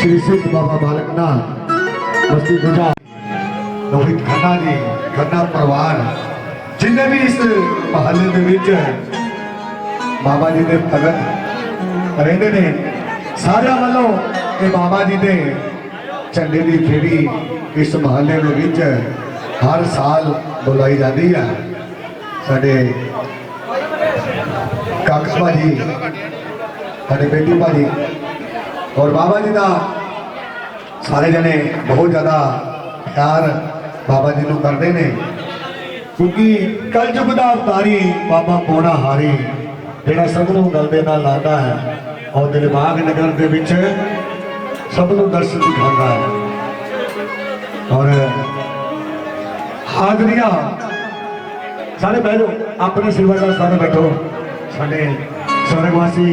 श्री सिद्ध बाबा बालकनाथ बस्ती गुजा रोहित खन्ना जी खन्ना परिवार जिन्हें भी इस महल्ले के विच बाबा जी के भगत रहते ने सारे वालों ये बाबा जी के झंडे की फेरी इस महल्ले के विच हर साल बुलाई जाती है। साडे काका भाजी साडे बेटी भाजी और बाबा जी का सारे जने बहुत ज़्यादा प्यार बाबा जी को करते हैं क्योंकि कल युग का अवतारी बाबा पौना हारी जोड़ा सबनों गल दे नाल लाता है और दिलबाग नगर के विच सबनों दर्शन दिखाता है। और हाजरियां सारे बह जाओ अपने सेवादार सारे बैठो साडे स्वर्गवासी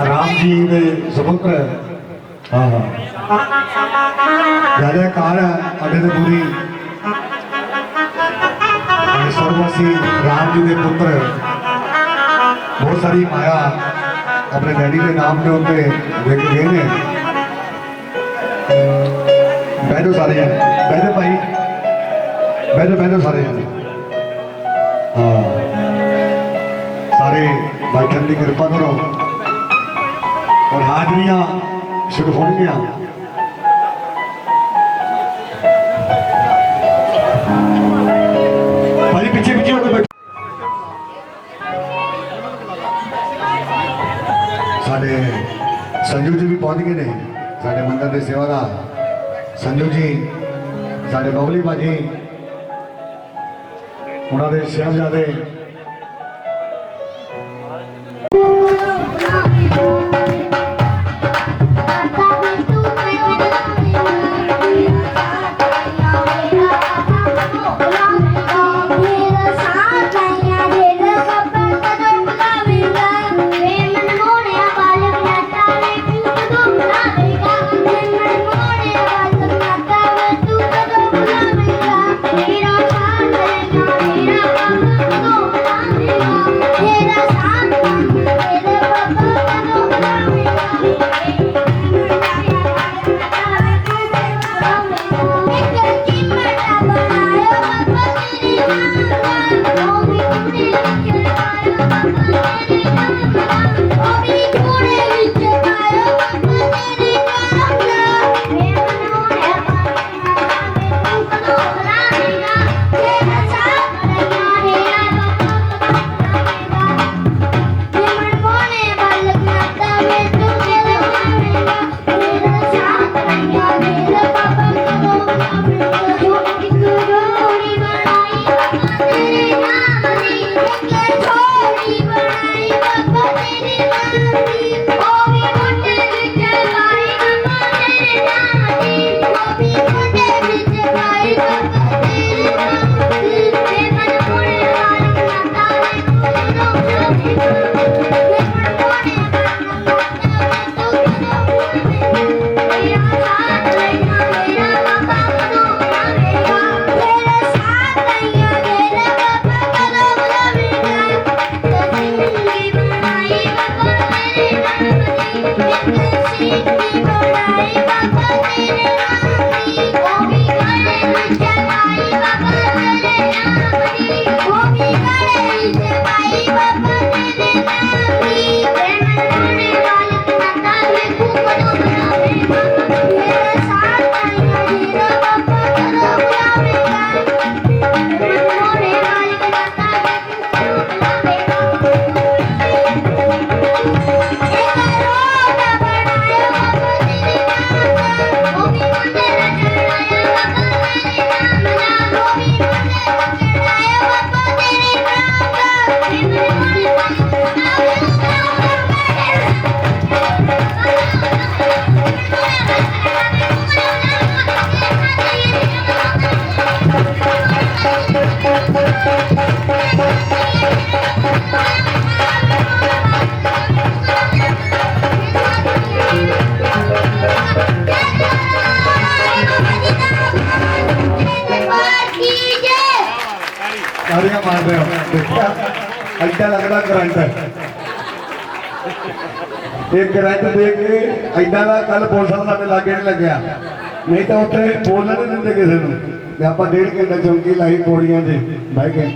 राम जी के सुपुत्र हाँ हाँ जय कार अगे तो पूरी स्वर्गवासी राम जी के पुत्र बहुत सारी माया अपने डैडी के नाम के उत्ते लेके गए ने। बैठो सारे जने बैठो भाई बैठो बैठो सारे जने हाँ सारे बैठन की कृपा करो और हाजरियां शुरू हो गया। भाई पीछे पीछे होकर बैठो। साडे संजू जी भी पहुंच गए ने साडे मंदिर के सेवादार संजू जी साडे बबली भाजी उन्होंने साहबजादे तालियां मार रहे हो, अड्डा लगता करंट है। एक करंट दे के इदा का कल पुलिस वाला मैं लागे नहीं लग्या नहीं तो उत्थे बोलने नहीं देंगे किसी को आप 1.5 घंटा चौंकी लाई पौड़ियां से बह के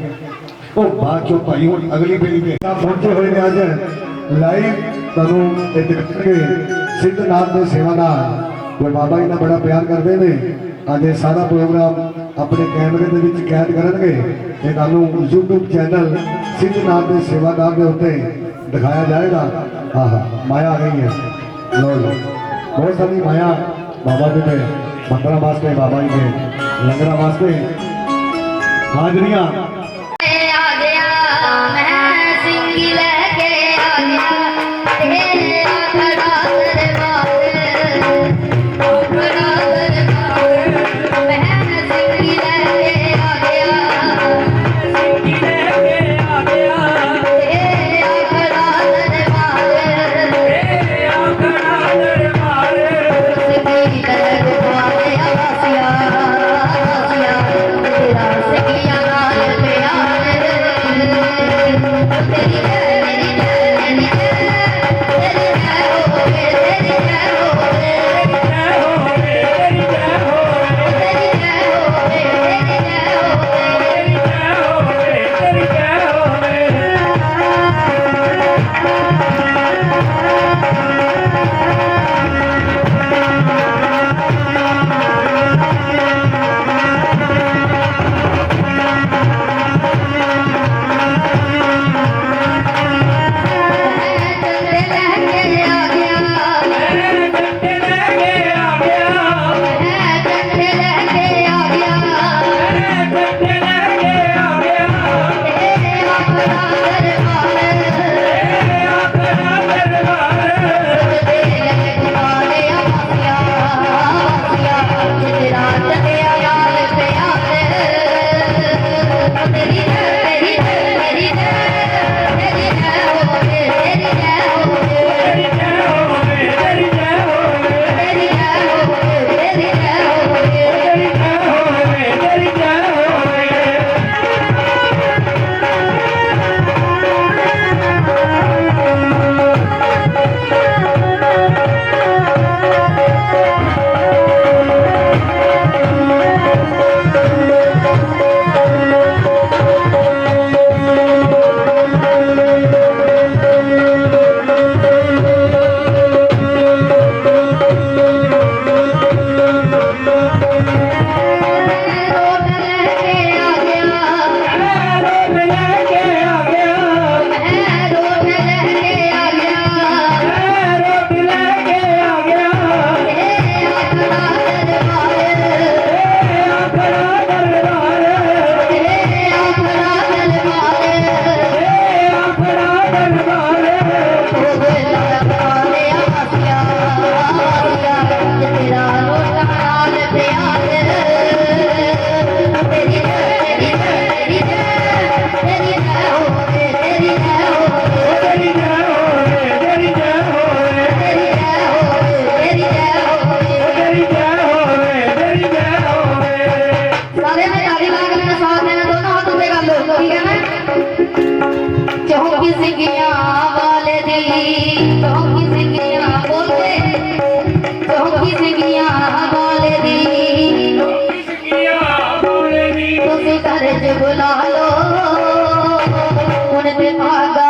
वो बाद चो भाई हूँ अगली पीढ़ी पे पहुंचे हुए ने अज लाइव तुहानू दिखांगे सिद्धनाथ के सेवादार जो बाबा जी का बड़ा प्यार करते हैं अज सारा प्रोग्राम अपने कैमरे के विच कैद करनगे ते तुहानू यूट्यूब चैनल सिद्धनाथ के सेवादार के उत्ते दिखाया जाएगा। हाँ हाँ माया आ गई है लो लो बहुत सारी माया बाबा जी के मंदिर वास्ते बाबा जी के लंगर वास्ते हाजरियां बुला लो उनके भागा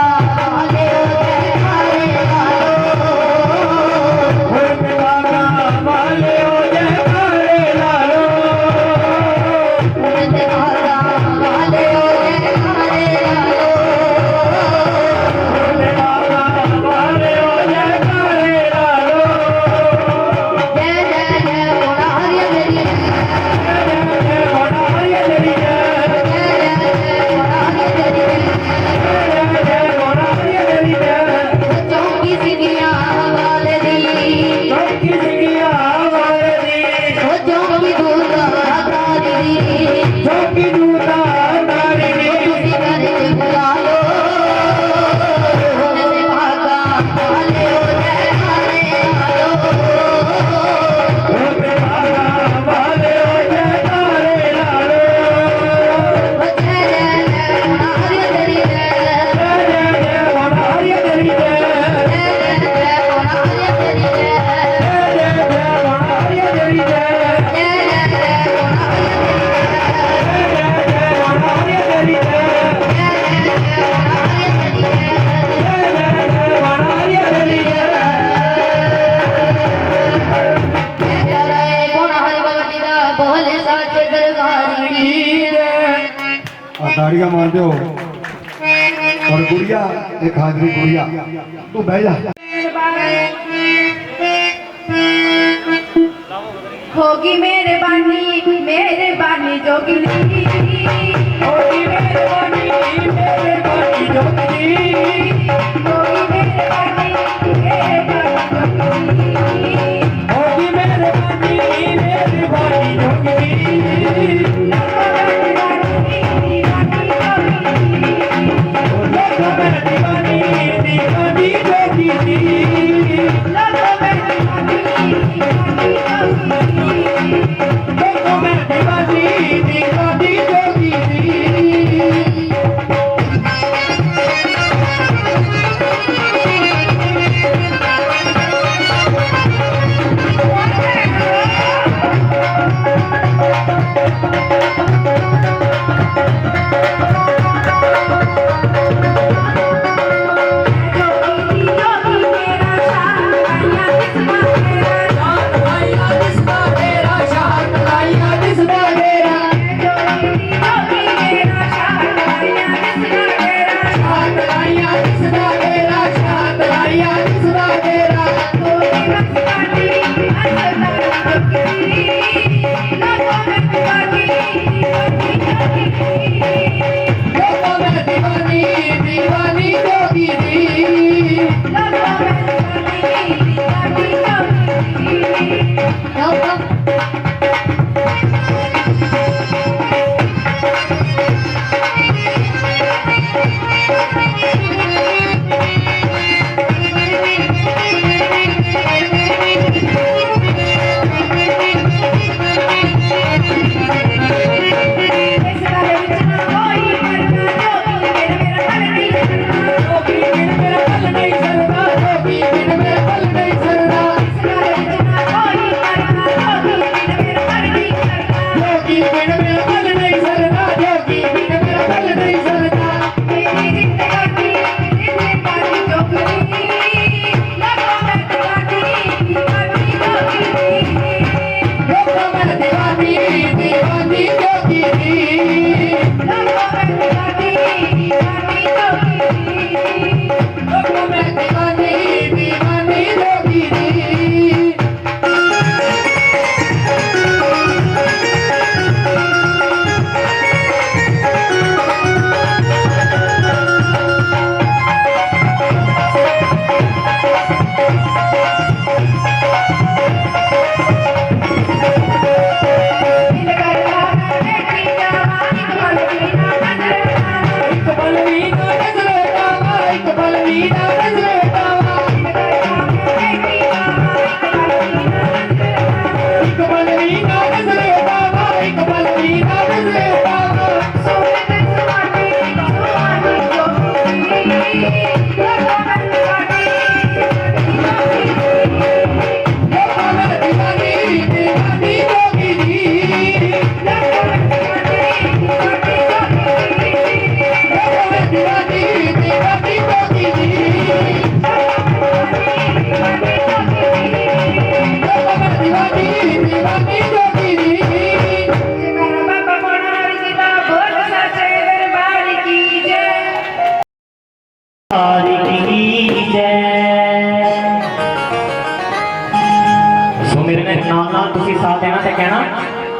ताड़ियां मार दो। और गुड़िया एक हाजरी गुड़िया तू बह जा। होगी मेहरबानी मेहरबानी जोगिनी, होगी मेहरबानी मेहरबानी जोगिनी, होगी मेहरबानी मेहरबानी जोगिनी, होगी मेहरबानी मेहरबानी जोगिनी,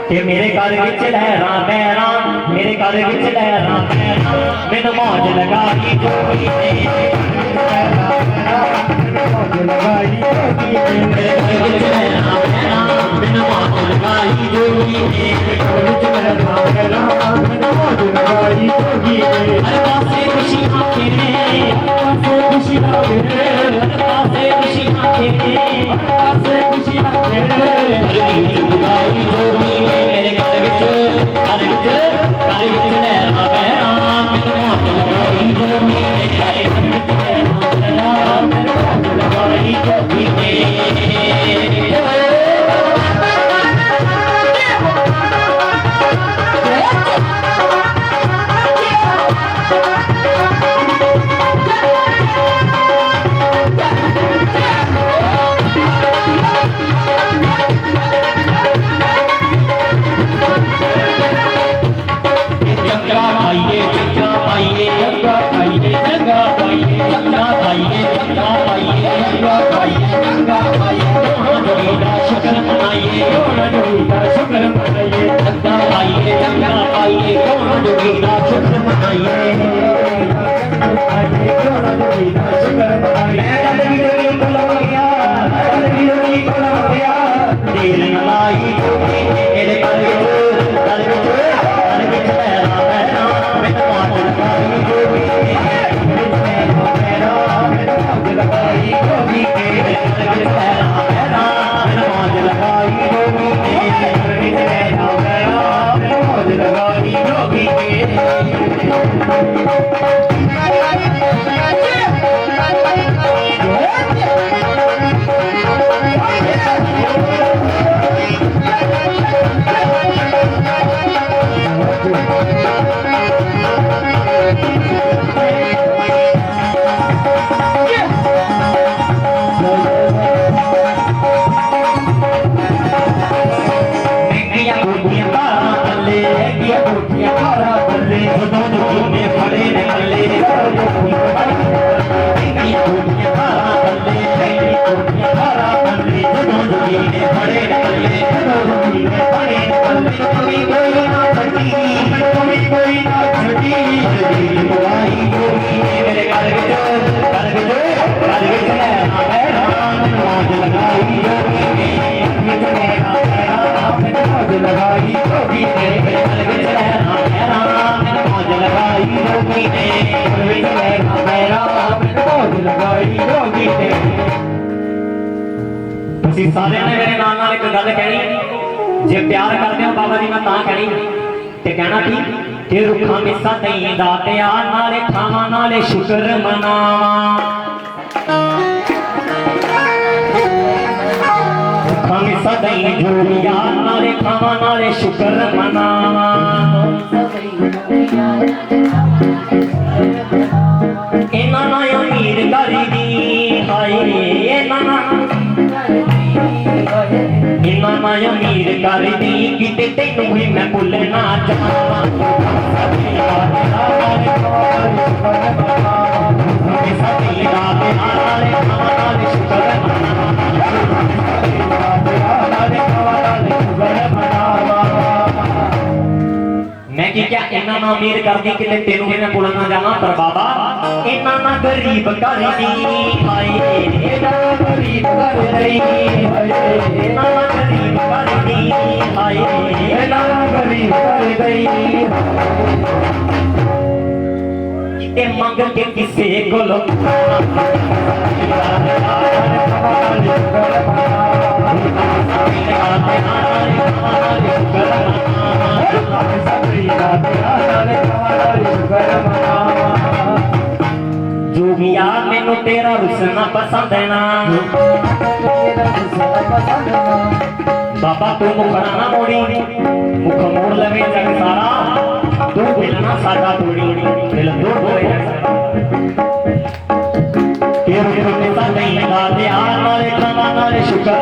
कि मेरे घर विच लहरां पैरां, मेरे घर विच लहरां पैरां, मैनू मौज लगाई जोगी ने, मौज लगाई जोगी ने, मेरे घर विच लहरां पैरां, मैनू मौज लगाई जोगी ने, घर विच लहरां पैरां, मैनू मौज लगाई जोगी ने, हर पासे खुशियां खेले, हर पासे खुशियां खेले, हर पासे खुशियां खेले, हर पासे खुशियां खेले, लगाई जोगी ने, मेरे घर विच लहरां पैरां, मैनू मौज लगाई जोगी ने, घर विच लहरां पैरां, मैनू मौज लगाई जोगी ने। पाइए चंगा पाइए चंगा पाइए चंगा पाइए चंगा पाइए दोनों जोड़ी दा शुक्र मनाइए दोनों जोड़ी दा शुक्र मनाइए चंगा पाइए चंगा पाइए दोनों जोड़ी दा शुक्र मनाइए दोनों जोड़ी दा शुक्र मनाइए जोड़ी को गया देर न लाई जोगी मेरे घर विच पैरा पैरा मैं मां लगाई जोगी लगाई जोगी के पैरा पैरा मैं मौज लगाई जोगी के पैरा पैरा मैं मौज लगाई जोगी ਤੁਸੀਂ ਸਾਰਿਆਂ ਨੇ ਮੇਰੇ ਨਾਲ ਇੱਕ ਗੱਲ ਕਹਿਣੀ ਜੇ ਪਿਆਰ ਕਰਦੇ ਹੋ ਬਾਬਾ ਜੀ ਮੈਂ ਤਾਂ ਕਹਿਣੀ ਤੇ ਕਹਿਣਾ ਕਿ ਰੁੱਖਾਂ ਮਿੱਸਾਂ ਤਈ ਦਾਤਿਆ ਨਾਲੇ ਖਾਵਾਂ ਨਾਲੇ ਸ਼ੁਕਰ ਮਨਾਵਾਂ ਰੁੱਖਾਂ ਮਿੱਸਾਂ ਤਈ ਜੋੜੀਆਂ ਨਾਲੇ ਖਾਵਾਂ ਨਾਲੇ ਸ਼ੁਕਰ ਮਨਾਵਾਂ ਇਹਨਾਂ ਨਾ ਅਮੀਰ ਕਰੀਦੀ ਹਾਏ ਇਹਨਾਂ ਨਾ ਅਮੀਰ ਕਰਦੀ ਕਿਤੇ ਤੈਨੂੰ ਵੀ ਮੈਂ ਭੁੱਲਣਾ ਚਾਹਾਂ ਸਤੀ ਰਾਤ ਨਾਲੇ ਨਾਲੇ ਸ਼ੁਕਰ मैं की क्या इन्ना ना अमीर कर दी किते तेनू भी मैं भुलना जावां पर बाबा इन्ना ना गरीब कर दी हाय इन्ना गरीब कर दी हाय इन्ना गरीब कर दी हाय इन्ना गरीब कर दी किते मंग के किसे कोलो जोगिया मैनू तेरा रुसना पसंद है ना बाबा तू मुखड़ा ना मोड़ी मुख मोड़ लवे जग सारा तू मिलना साडा तोड़ी दिल दो होए तेरे रुसने सा नहीं ला दे आ नाले खाना नाले शुक्र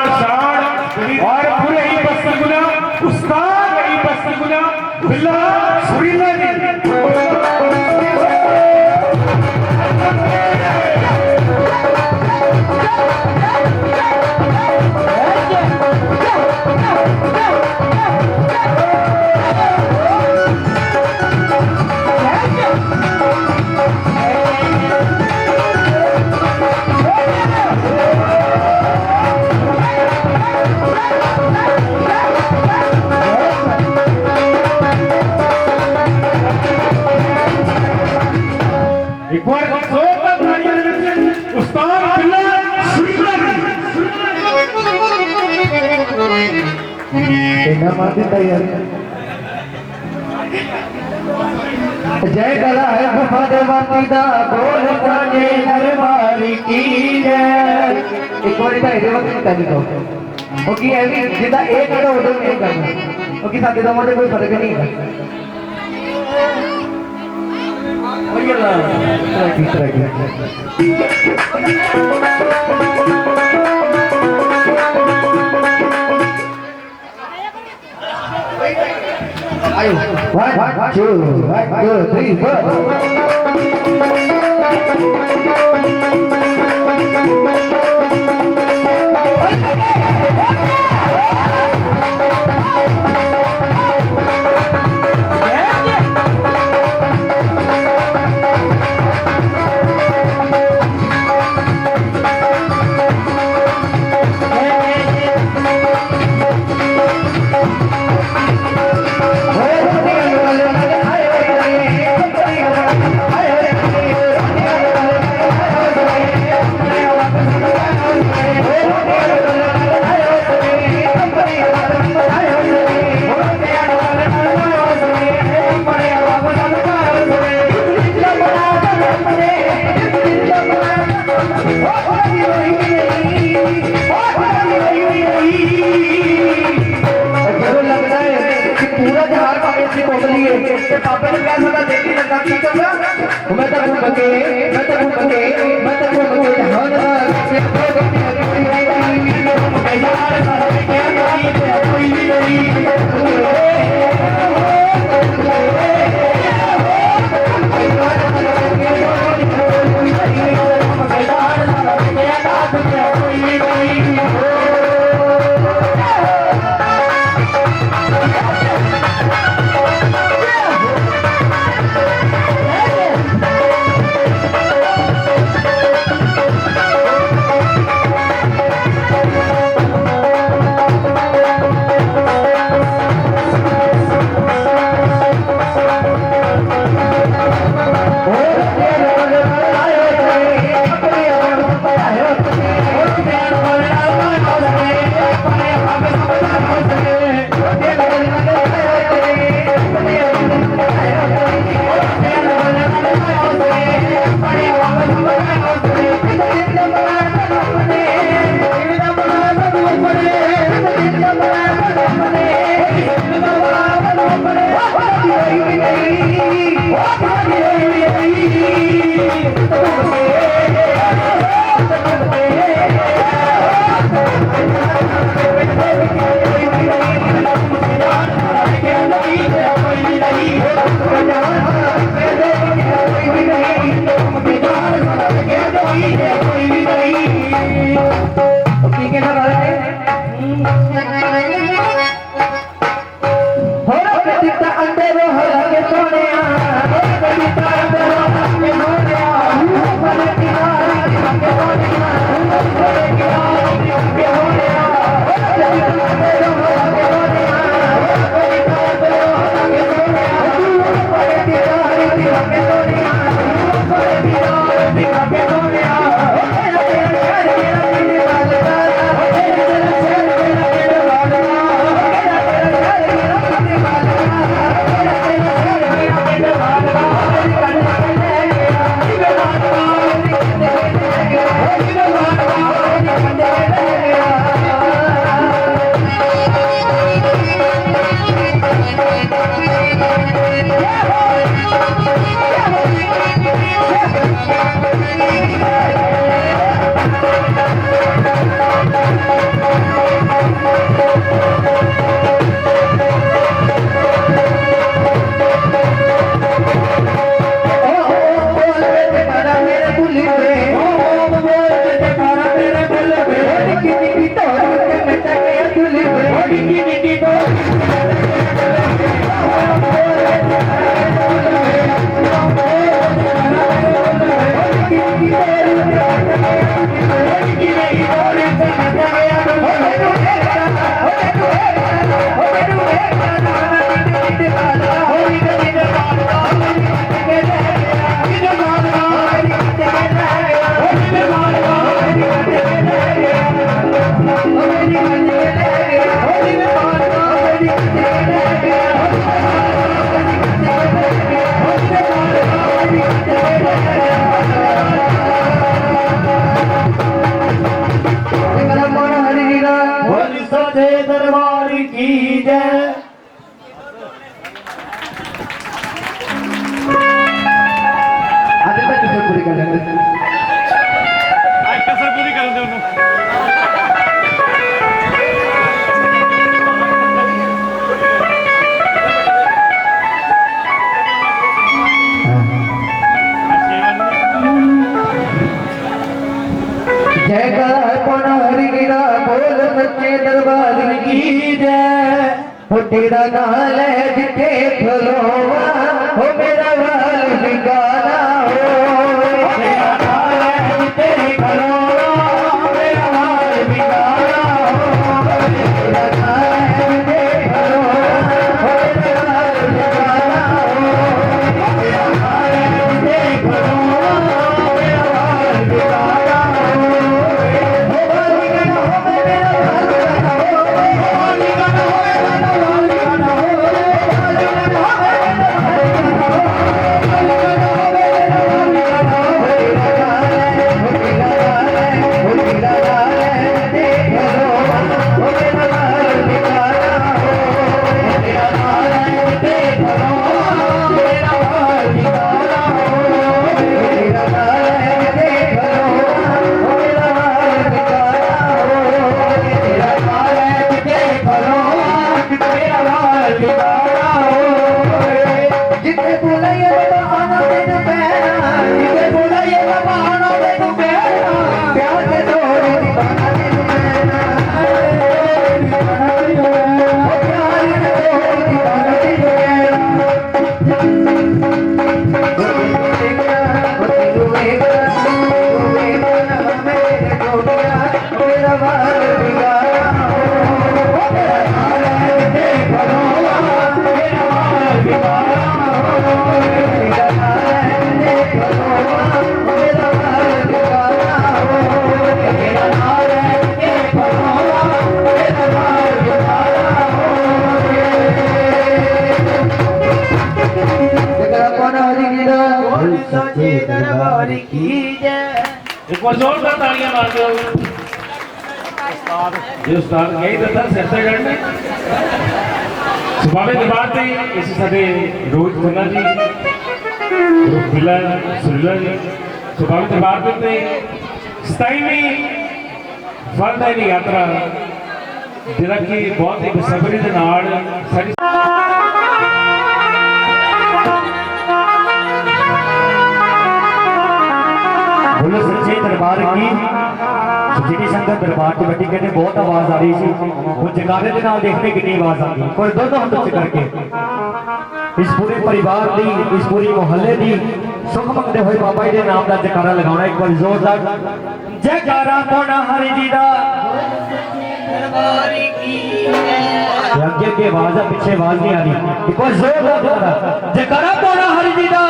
और पूरे ही बस्तगुना उस्ताद ही बस्तगुना बिल्ला सुरीला एक बार जोरदार तालियां लगाइए उस्ताद बिल्ला सुरीला ना मारती तैयार जय कला है गुफा देवाती दा बोल साजे दरबारी की जय एक बार इधर इधर वक्त निकाली दो ओके अभी जिदा एक करो उधर नहीं करना ओके साथ दो मोटे कोई फर्क नहीं है ओके ला आयो 1 2 3 पापा ने क्या सदा देखी लगा की तो मैं तो घूम के यार सारे क्या कोई नहीं बोल सच्चे दरबार की जय। आगे तक किसे पूरी कर लेंगे आज कसर पूरी कर दे उन्होंने। जय कर हरि गिरा बोल सच्चे दरबार की जय। हो तेरा नाल है जिथे खलोवा हो मेरा वाल बिगाना हो। तेरा नाल है जिथे खलोवा मेरा वाल बिगाना हो। तेरा नाल है जिथे खलोवा हो मेरा वाल बिगाना हो। तेरा नाल है जिथे खलोवा मेरा वाल बिगाना हो। एक बार जोरदार तालियां मार दो। जी उस्ताद यही तो था सिर से गढ़ने सुबह में दरबार से इसी साथे रोहित खन्ना जी बिलाल सुरीला जी सुबह में दरबार पे 27वीं फलदायी यात्रा जिहड़ा कि बहुत ही बेसब्री दे नाल साडी बोलो सच्चे दरबार की जी संगत दरबार से बैठी कहते बहुत आवाज आ रही थी वो जगारे के नाल देखने कितनी आवाज आती कोई दो हाथ उच्च करके इस पूरे परिवार दी इस पूरी मोहल्ले दी सुख मंगते हुए बाबा जी के नाम का जयकारा लगाना एक बार जोरदार जयकारा पाना हरि जी दा अगे आवाज है पीछे आवाज नहीं आ रही एक बार जोरदार जयकारा पाना हरि जी दा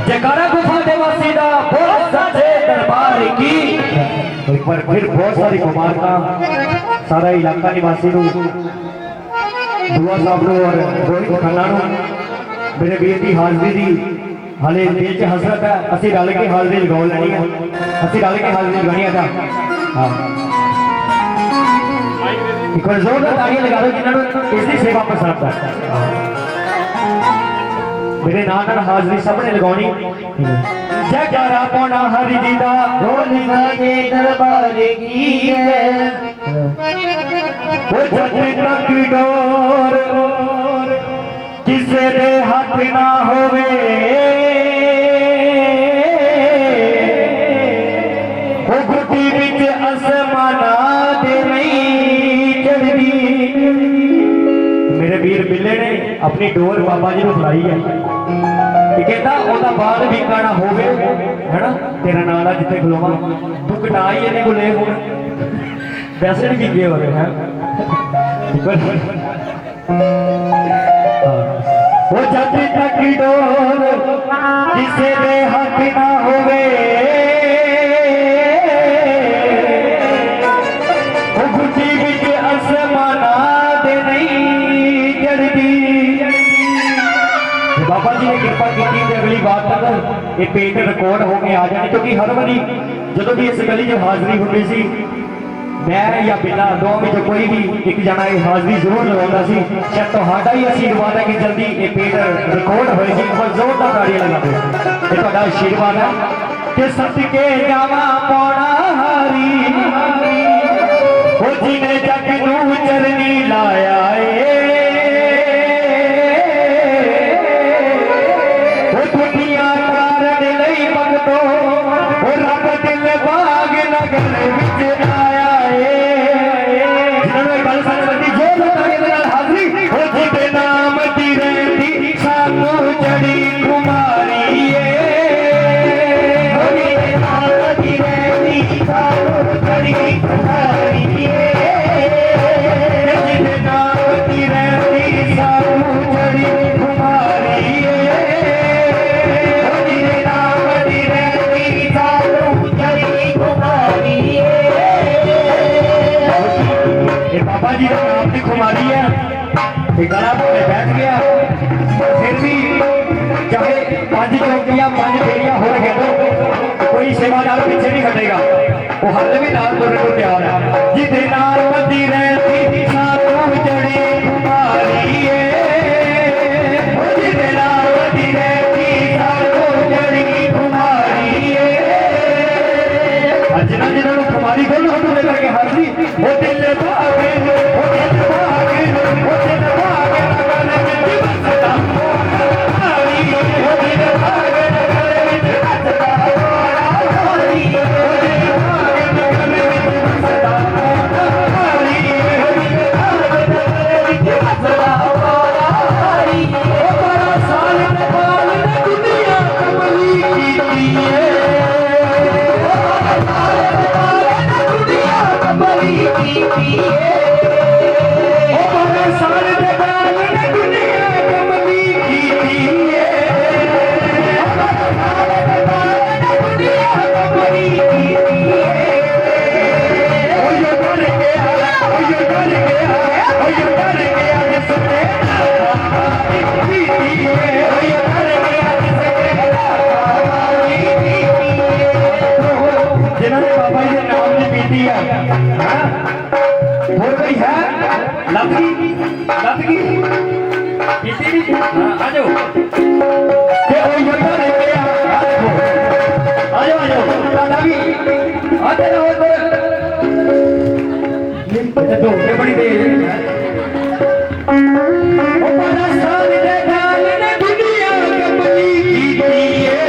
जयकारा गुफा देवासी दा बोल सच्चे दरबार की। एक बार फिर बहुत सारी मुबारक सारा इलाका निवासी को दुआ साहब को और रोहित खन्ना को मेरे वीर की हाजरी दी हाले दिल च हसरत है असि रल के हाजरी लगाओ लैनी है असि रल के हाजरी लगानी है। हाँ एक बार जोरदार तालियां लगा दो जिन्होंने इसकी सेवा पसंद है मेरे नाम नाल हाजरी सबने लगानी। जयकारा पाना हरि जी दा बोल सच्चे दरबार की है। वो जट तक डोर किसे दे हाथ ना होवे वो गुटी विच आसमाना दे नहीं चढ़दी। मेरे वीर बिल्ले ने अपनी डोर बाबा जी को फड़ाई है कहता ओदा बाल भी काना होवे है ना तेरा नाम आ जिथे खलोवा तू कटा ही इन्हें को ले हुण वैसे नहीं गे हो रहे हैं वो जाती तक डोर किसे दे हाथ ना होवे बाद ये पेट रिकॉर्ड हो के आ जाने, क्योंकि हर बारी जो भी इस गली च हाजरी होती सी मैं या बिना दो में जो कोई भी एक जना ये हाजरी जरूर लगाता सी। शायद तुहाडा ही आशीर्वाद है कि जल्दी ये पेट रिकॉर्ड हो जी, और जोरदार ताड़ियां लगा दो, ये तुहाडा आशीर्वाद है कि सदके जावा पौड़ा हारी वो जिने जग नू चरनी लाया वो दुनिया कारण नहीं भगतो वो रब दिल बाग नगर विच आया जिन्होंने गल संबंधी जो हाजरी वो जिदे नाम दी रहती सानू जड़ी कुमारी बाबा जी का नाम की खुमारी है, गला में बैठ गया फिर भी चाहे 5 चौकियां 5 फेरियां हो गए तो कोई सेवादार पीछे नहीं हटेगा, वो हल भी नाल तुरने को तैयार है। जिदे नाल बंदी रहती सानू जड़ी कुमारी जिदे नाल बंदी रहती सानू जड़ी कुमारी जिन्होंने कुमारी बोल होने करके हाजरी वो दिल भागे वो दिल भागे वो दिल भागे नगर विच बसदा हारी वो दिल भागे नगर विच बसदा हारी वो दिल भागे नगर विच बसदा हारी वो दिल भागे नगर विच बसदा हारी वो बड़ा साल दे बाल ने दुनिया कमली कीती है कमली कीती है ओ बड़ा साल दे बाल ने दुनिया कमली कीती है दुनिया कमली कीती है ओ यो डर गया ओ यो डर गया ओ यो डर गया जिसने कीती है ओ यो डर गया जिसने जिन्होंने बाबा जी के नाम की पीती है और कोई है लपकी पीती भी आ जाओ के ओ यो डर गया आ जाओ दादा भी आते रहो इधर दो के बड़ी देर ओ बड़ा साल दे गाल ने दुनिया कमली कीती है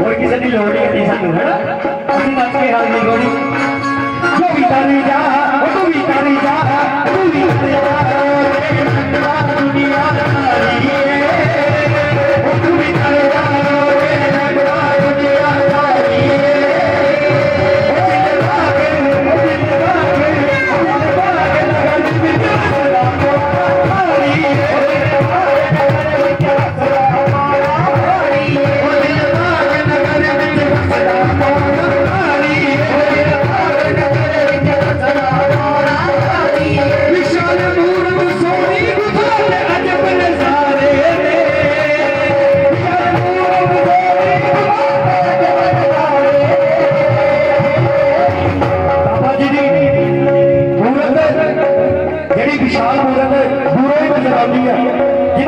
और किसी की लोड़ नहीं सानू है ना असं नच के हाल नहीं गोड़ी जो भी करी जा तू भी करी जा तू भी करी जा दुनिया सारी तू भी करी जा दुनिया सारी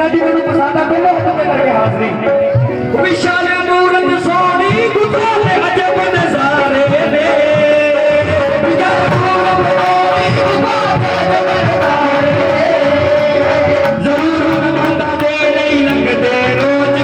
भगत जी मैंने पसंद आ दोनों हाथों में करके हाजिरी विशाल मूरत सोनी गुजारे अजब नजारे ने जरूर बंदा दे नहीं लगते रोज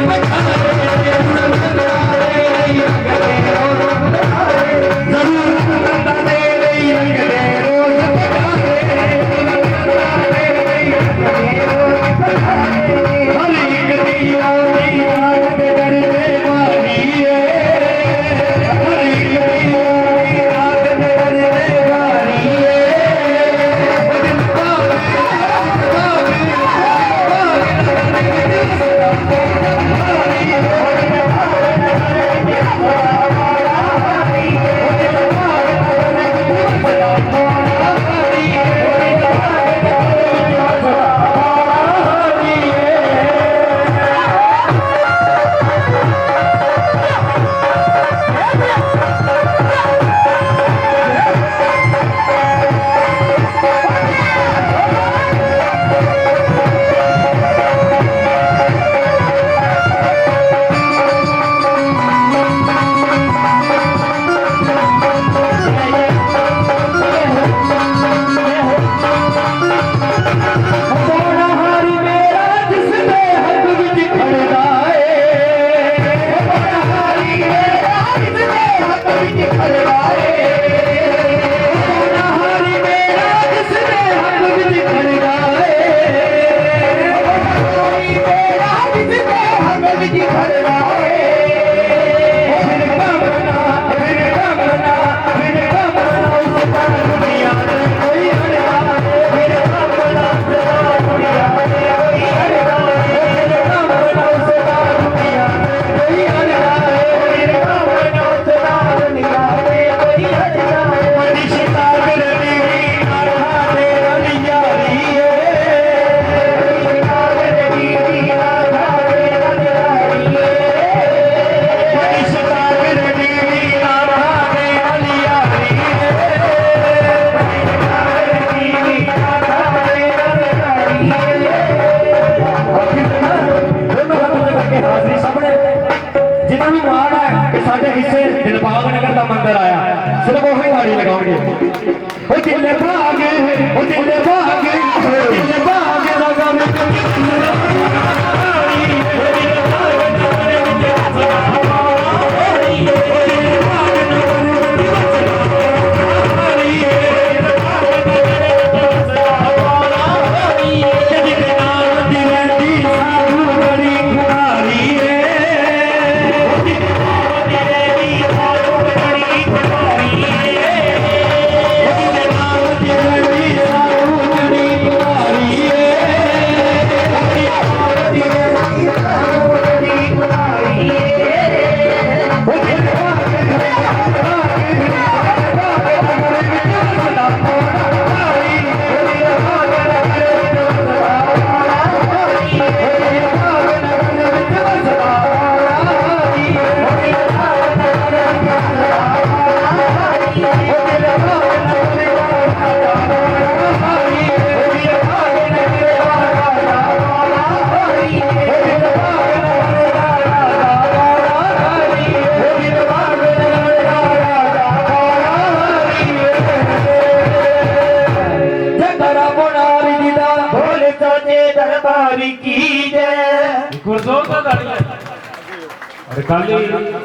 खाली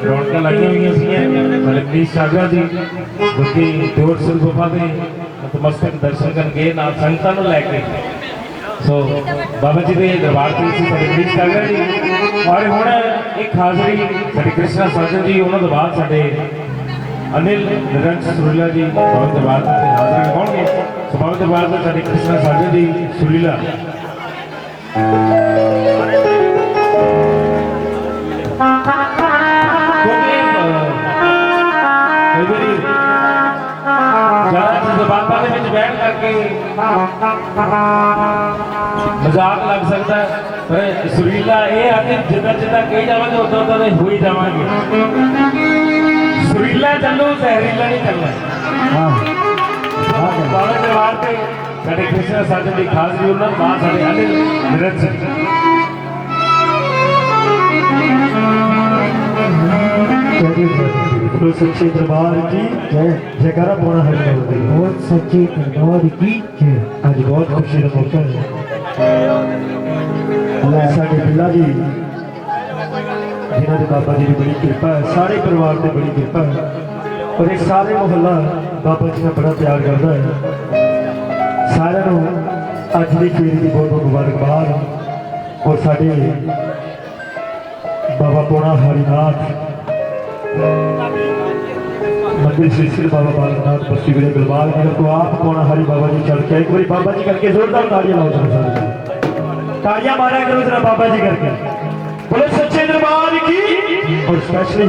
रौनक लगी हुई मलकदीश सागर जी जो कि जोर सिंह गुफा के नतमस्तक दर्शन करके नाल संगतां नूं लैके सो बाबा जी के दरबार से मलकदीश सागर जी और हुण एक हाजरी साडे कृष्णा साजन जी उन्होंने तो बाद साडे अनिल निरंज सुरीला जी बाबा दरबार से हाजरी लगाउणगे सो बाबा दरबार से साडे कृष्णा साजन जी सुरीला मजाक लग सकता है पर सुरीला ये आके जिदा जिदा कही जावे उदा उदा हो ही जावांगे सुरीला चलो जहरीला नहीं चलना बाबा दरबार से साडे कृष्णा साजन की खास भी उन्होंने मां साडे अनिल निरंज बोलो सच्चे दरबार की जय। जयकारा पौना हरि बाबा दी। बहुत सच्चे दरबार की जय। आज बहुत खुशी का मौका है। साडे बिल्ला जी जिन्होंने बाबा जी की बड़ी कृपा है, सारे परिवार से बड़ी कृपा है और एक सारे मोहल्ला बाबा जी का बड़ा प्यार करता है। सारे अज की फेरी की बहुत बहुत मुबारकबाद। और साडे बाबा पौना हरिनाथ मंदिर श्री श्री बाबा बालकनाथ बस्ती विले गलवाल नगर को आप पौना हरि बाबा जी चल के एक बार बाबा जी करके जोरदार तालियां लाओ जरा, तालियां मारा करो जरा बाबा जी करके। बोलो सच्चे दरबार की। और स्पेशली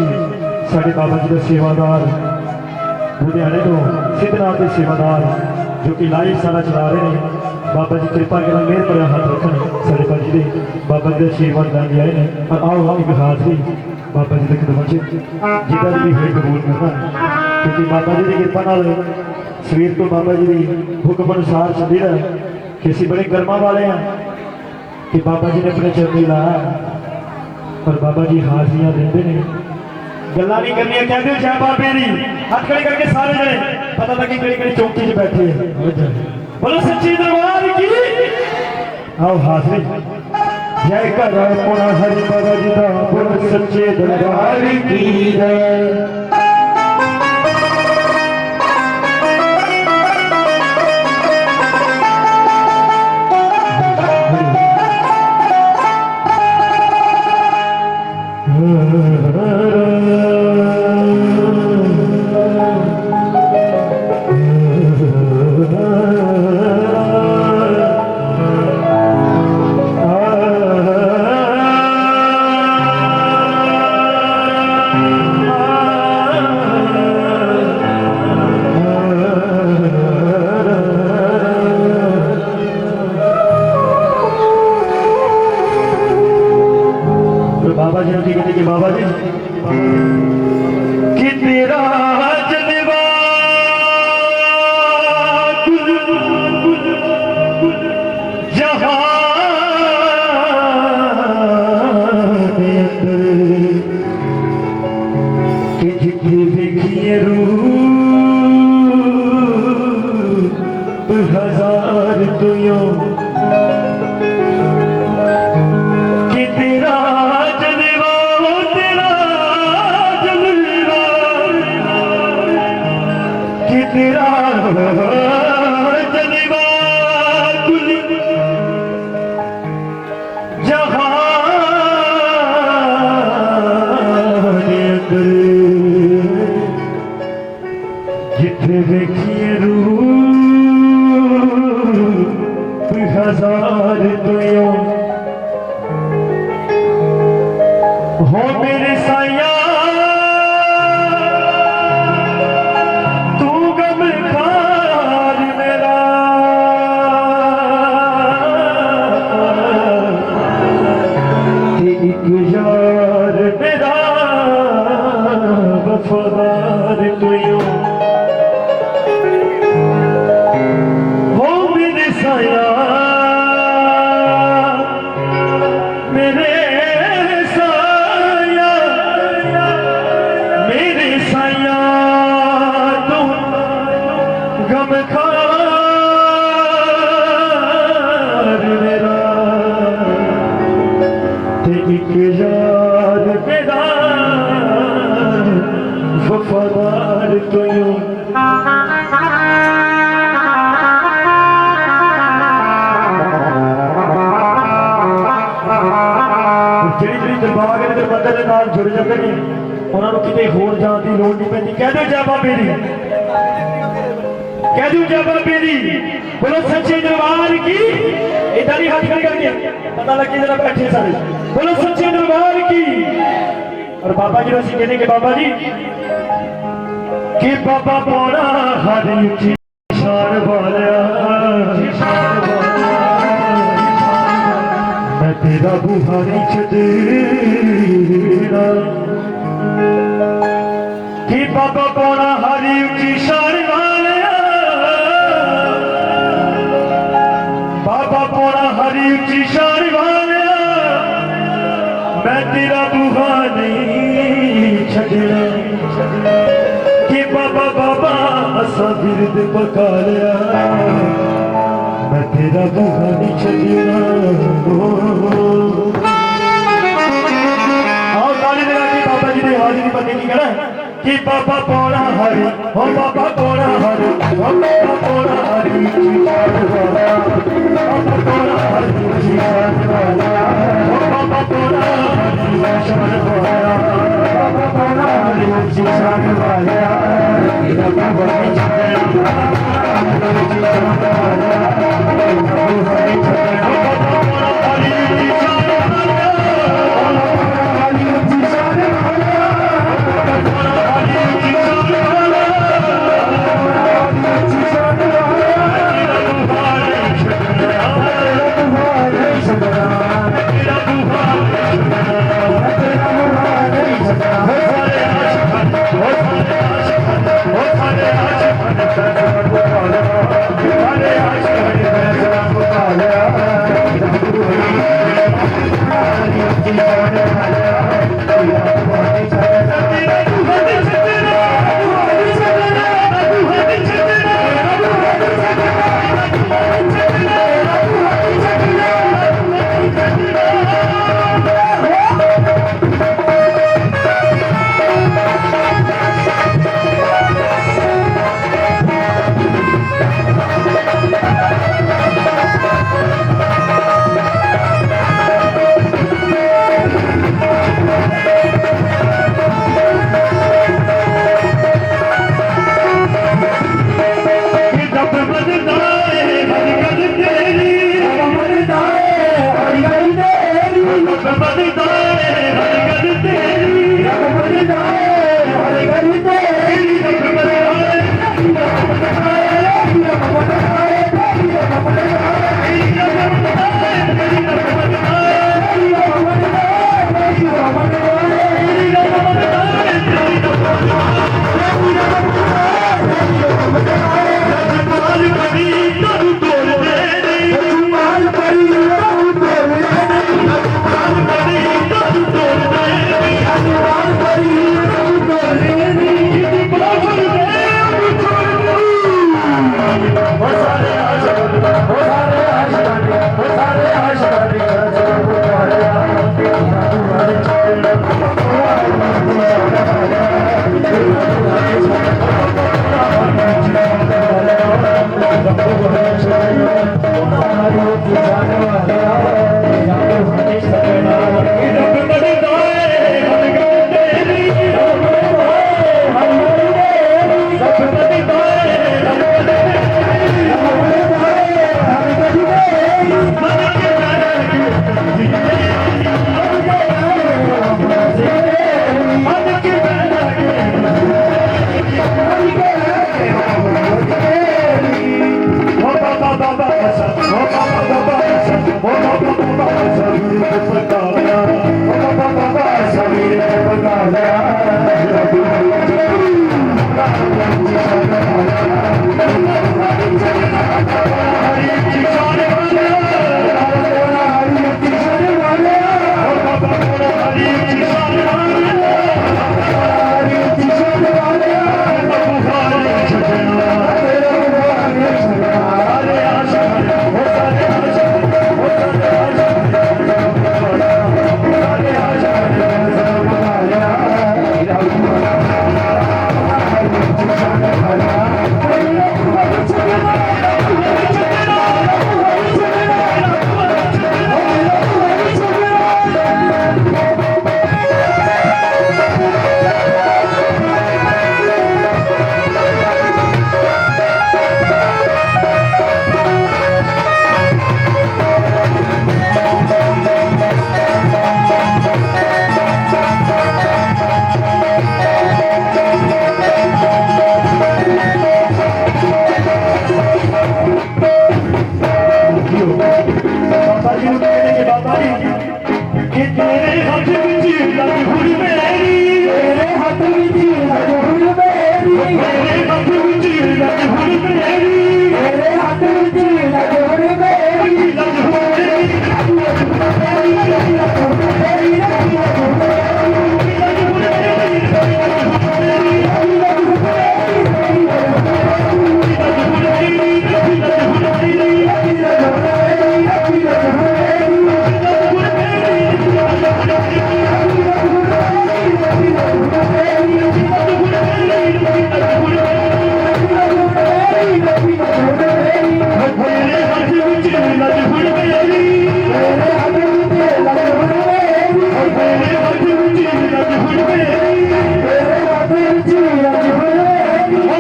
साडे बाबा जी का सेवादार लुधियाने तो सिद्धनाथ के सेवादार जो कि लाइव सारा चला रहे हैं। बाबा जी कृपा करा मेहर भरा हाथ रखन साडे बाबा जी दे बाबा जी आशीर्वाद लैन आए हैं। और आओ हम एक हाथ भी बाबा जी के कदमों च जिदा भी होए कबूल करना, क्योंकि बाबा जी की कृपा नाल सवेर तो बाबा जी की हुक्म अनुसार चली रहा कि असीं बड़े कर्मा वाले हैं कि बाबा जी ने अपने चरनी लाया और बाबा जी हाजिरियां देंदे ने। गल्लां नहीं करनियां, कह दो जय बाबे दी, हाथ खड़े करके सारे जने पता लगे किहड़ी किहड़ी चौकी च बैठे हैं। बोलो सच्ची दरबार की। आओ हाजिरी जय कर पौना हरि बाबा जी का। बोलो सच्चे दरबार की जय। बाबा जी ने कहते कि बाबा जी कि तेरा जलवा जहां के अंदर कि जितने देखिए रूप हजार तो यूं कि तेरा तेरा जलवा कुल जहां दे अंदर जिथे देखिए रूप हजार तो यूं हो मेरे साया वफादार तो यूं हो मेरे साया मेरे साया मेरे साया तू गमखार मेरा ते एक यार मेरा वफादार तो यूं ਜਿਹੜੀ ਦਰਬਾਰ ਦੇ ਬੰਦੇ ਦੇ ਨਾਲ ਜੁੜ ਜਾਂਦੇ ਨੇ ਉਹਨਾਂ ਨੂੰ ਕਿਤੇ ਹੋਰ ਜਾਣ ਦੀ ਲੋੜ ਨਹੀਂ ਪੈਂਦੀ। ਕਹਿ ਦਿਓ ਜੈ ਬਾਬੇ ਦੀ, ਕਹਿ ਦਿਓ ਜੈ ਬਾਬੇ ਦੀ। बोलो सच्चे दरबार की। इधर ही हाथ खड़े करके पता लगे जरा बैठे सारे। बोलो सच्चे दरबार की। और बाबा जी ऐसी कहने के बाबा जी कि बाबा पौना हरि की शान वाला मैं तेरा बुहारी छदेना कि बाबा पौना हरि की शान वाला बाबा पौना हरि की शान वाला मैं तेरा बुहारी छड़ना कि बाबा बाबा असा बिरद पका लिया मैं तेरा बुहा नहीं छड़ना आओ ताली लगा के बाबा जी ने हाजिरी बंदे की कहना कि बाबा पौड़ा हरी हो बाबा पौड़ा हरी हो बाबा पौड़ा हरी बाबा पौड़ा हरी बाबा पौड़ा हरी बाबा पौड़ा हरी जीवन वाला तेरा बाबा नहीं छड़ना Hare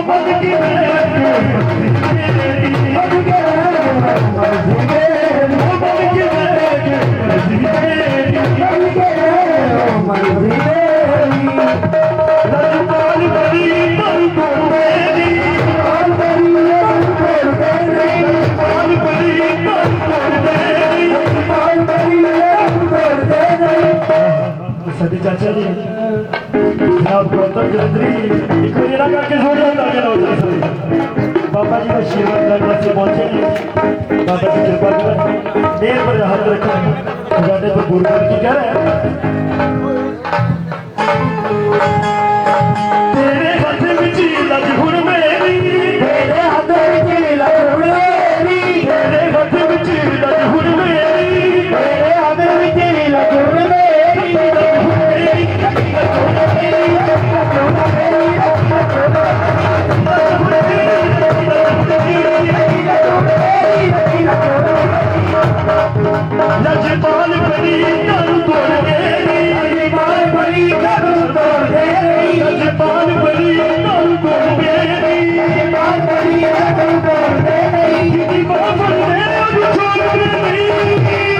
भगती सदी चाचा जी जनाब गौतम जलंधरी एक मेरा करके जोड़ जाता है बाबा जी का आशीर्वाद लगने से पहुंचे बाबा की कृपा करें मेरे पर हाथ रखें जाने पर गुरु की कह रहे हैं तेरे हाथ में लग हुन मेरी तेरे हाथ में लग हुन मेरी तेरे हाथ में लग हुन मेरी तेरे हाथ में लग हुन मेरी लजपाल बड़ी कर तोड़ मेरी लजपाल बड़ी कर तोड़ मेरी लजपाल बड़ी कर तोड़ मेरी लजपाल बड़ी कर तोड़ मेरी किसी बात ने अब छोड़ मेरी हो जाता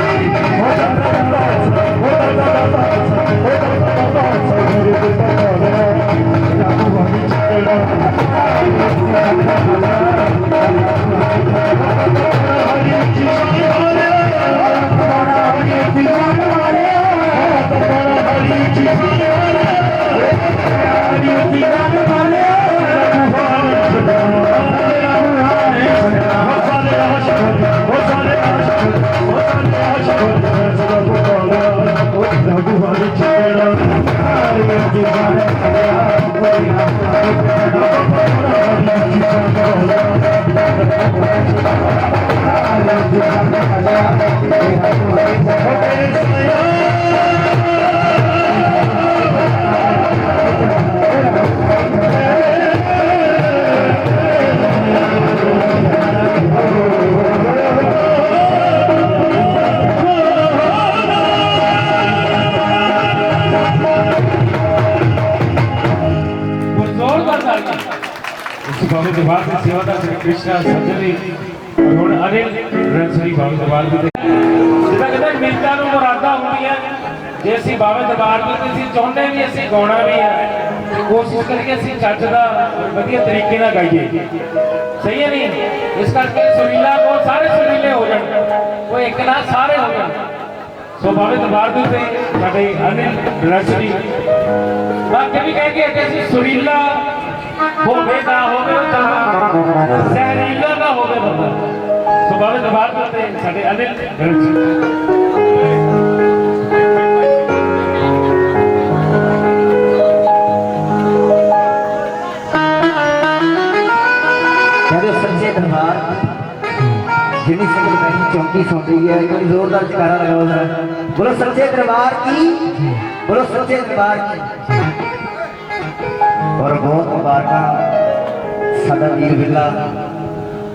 दरबार में सेवादार श्री कृष्णा संजली और ਹੁਣ ਅਨਿਲ ਰਣਸਰੀ ਬਾਬੇ ਦਰਬਾਰ ਦੇ ਜਿੱਦਾਂ ਕਹਿੰਦੇ ਮਿੰਤਾਂ ਨੂੰ ਮੁਰਾਦਾਂ ਹੁੰਦੀਆਂ ਜੇ ਅਸੀਂ ਬਾਬੇ ਦਰਬਾਰ ਤੋਂ ਅਸੀਂ ਚਾਹੁੰਦੇ ਵੀ ਅਸੀਂ ਗਾਉਣਾ ਵੀ ਹੈ ਤੇ ਕੋਸ਼ਿਸ਼ ਕਰਕੇ ਅਸੀਂ ਚੱਜ ਦਾ ਵਧੀਆ ਤਰੀਕੇ ਨਾਲ ਗਾਈਏ ਸਹੀ ਹੈ ਨਹੀਂ ਇਸ ਕਰਕੇ ਸੁਰੀਲਾ ਕੋ ਸਾਰੇ ਸੁਰੀਲੇ ਹੋ ਜਾਣ ਕੋਈ ਇੱਕ ਨਾ ਸਾਰੇ ਹੋ ਜਾਣ ਸੋ ਬਾਬੇ ਦਰਬਾਰ ਦੇ ਉੱਤੇ ਸਾਡੇ ਅਨਿਲ ਰਣਸਰੀ ਬਾਕੀ ਵੀ ਕਹਿ ਕੇ ਅਸੀਂ ਸੁਰੀਲਾ होवे ना होवे सहरीला ना होवे बंदा सो बाबे दरबार करते साडे अनिल जी कहते सच्चे दरबार जिन्नी संगत बैठी चौंकी सुन रही है एक जोरदार जयकारा लगाओ जरा बोलो सच्चे दरबार की बोलो सच्चे दरबार की और बहुत मुबारक साडा वीर बिल्ला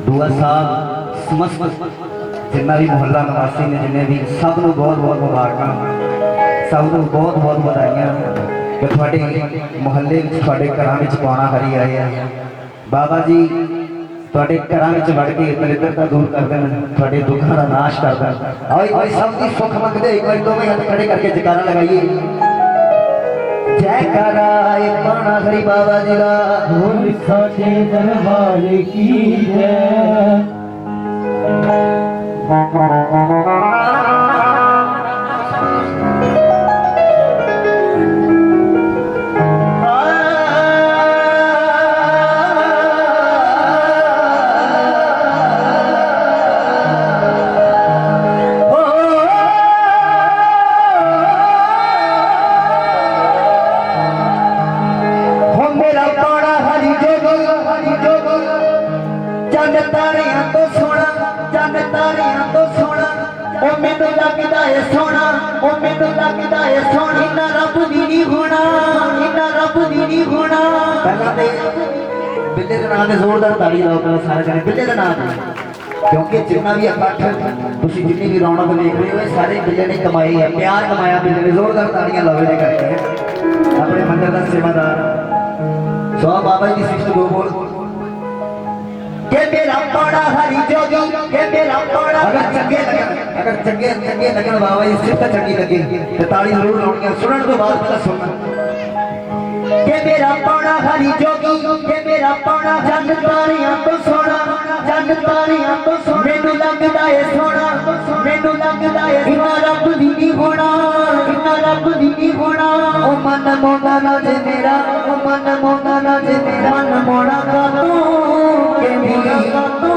दुआ साहब समस्त जिन्ना भी मोहल्ला निवासी ने जिन्हें भी सब को बहुत बहुत मुबारक सब को बहुत बहुत बधाइयां कि थोड़े मोहल्ले थोड़े घर पाना करी आए हैं बाबा जी थोड़े घर वड़ के दरिद्रता दूर करते हैं थोड़े दुखों का नाश करते हैं और सब की सुख मंगते एक बार दोवें हाथ खड़े करके जयकारा लगाइए जयकारा पाना हरि बाबा जी का बोल साचे दरबार की बिल्ले के नाम जोरदार ताड़ी लाओ सारे जने बिल्ले के नाम क्योंकि जितना भी इकट्ठ तुम जितनी भी रौनक देख रहे हो सारे बिल्ले ने कमाई है प्यार कमाया बिल्ले ने जोरदार ताड़ियां लाओ ने करके अपने मंदिर का सेवादार सो बाबा जी शिष्ट दो बोल के मेरा पाड़ा हरी जोगी के मेरा पाड़ा अगर चंगे लगन बाबा जी सिर्फ चंगी लगे तो ताली जरूर लाउंगे सुनने तो बाद पता सुनना के मेरा पाड़ा हरी जोगी के मेरा पाड़ा जग तारियां तो सोना मैनू लगदा है सोना मैनू लगदा है इना रब दी नहीं होना ओ मन मोना ना जे मेरा ओ मन मोना ना जे मेरा मन मोना का तू के मेरा का तू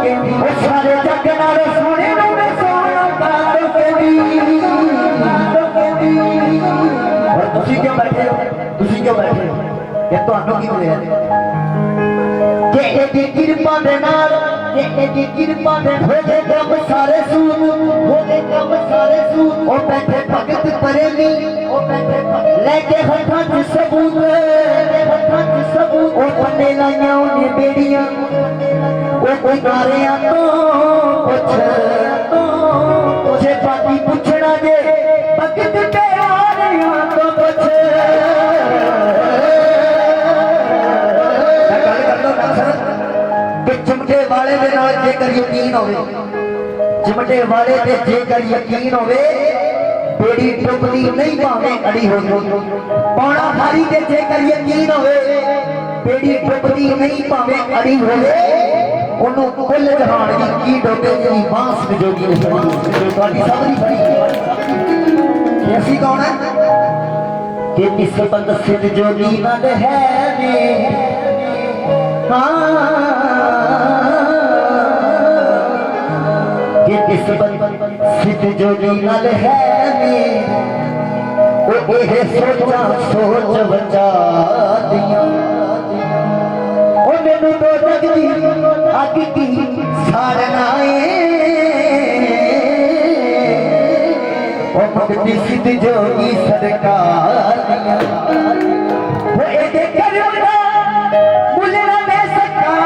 के ओ सारे जग नाल सोने नु मैं सोना का तो के दी और तुसी क्यों बैठे हो ये तो आनो की मिले के एदी कृपा दे नाल एदी कृपा दे हो गए काम सारे सूत ओ बैठे भगत परेली ओ बैठे लेके हथां च सबूत ओ पन्ने लाइयां उन्हें बेड़ियां ओ कोई नारियां तो पुछ जे बाकी पूछना जे भगत ते आरियां तो पुछ चिमटे वाले दे नाल जेकर यकीन होवे चिमटे वाले ते जेकर यकीन होवे बेड़ी डुबदी नहीं भावे अड़ी हो पौड़ा भारी ते जेकर यकीन होवे बेड़ी डुबदी नहीं भावे अड़ी होवे ओनू कुल जहान दी की डोबे जी बांस जोगी ਤੁਹਾਡੀ सबरी बड़ी ऐसी कौन है कि किस बंद सिद्ध जोगी नद है ने कि किस सिद्ध जोगी नल है वो ये सोच बचा दिया ओ मैनू तो जगदी अग की साड़ना ओ भगती सिद्ध जोगी सरकार दिया वो ये करना मुलना में सका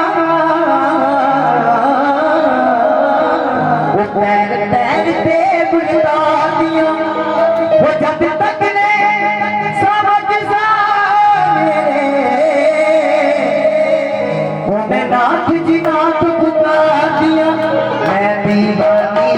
वो पैर पे बुलता दिया वो जब तक ने समझ सा मेरे वो मैं नाथ जी नाथ पुकार दिया मैं दीवानी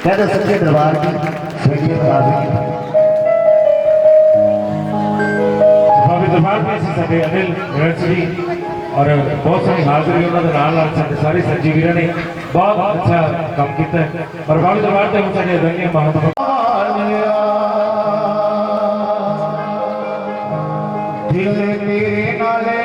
कहते सच्चे दरबार की स्वीकृत हाजिरी बाबे दरबार में ਅਸੀਂ ਸਾਡੇ ਅਨਿਲ ਯੂਨੀਵਰਸਿਟੀ और बहुत सारी हाजरी उन्होंने नाल नाल साडे सारे सच्ची वीर ने बहुत अच्छा काम किया है और बाबे दरबार ते हम साडे अदरणीय महात्मा दिल तेरे नाल गाया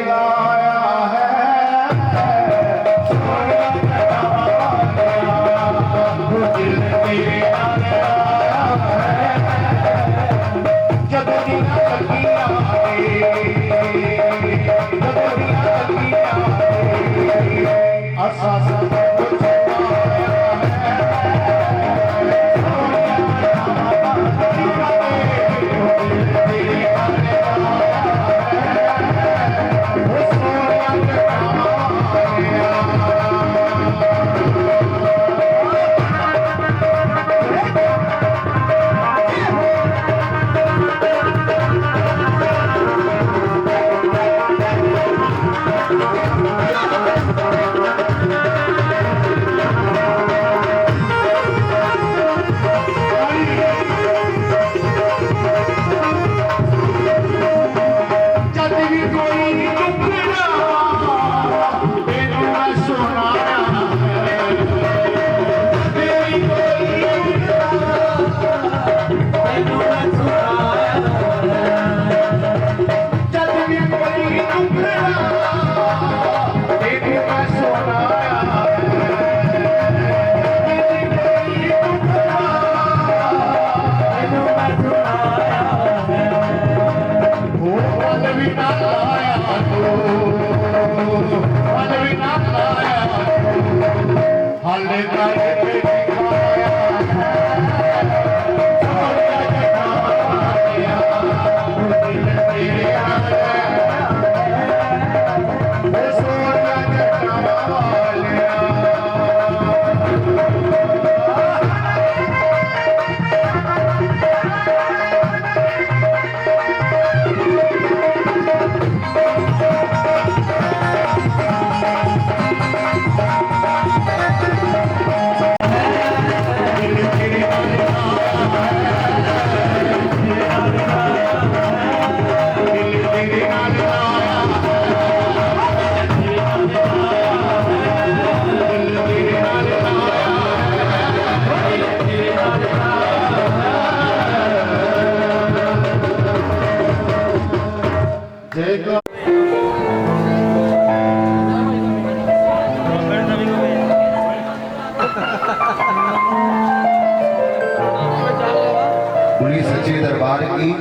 बोली सच्चे दरबार की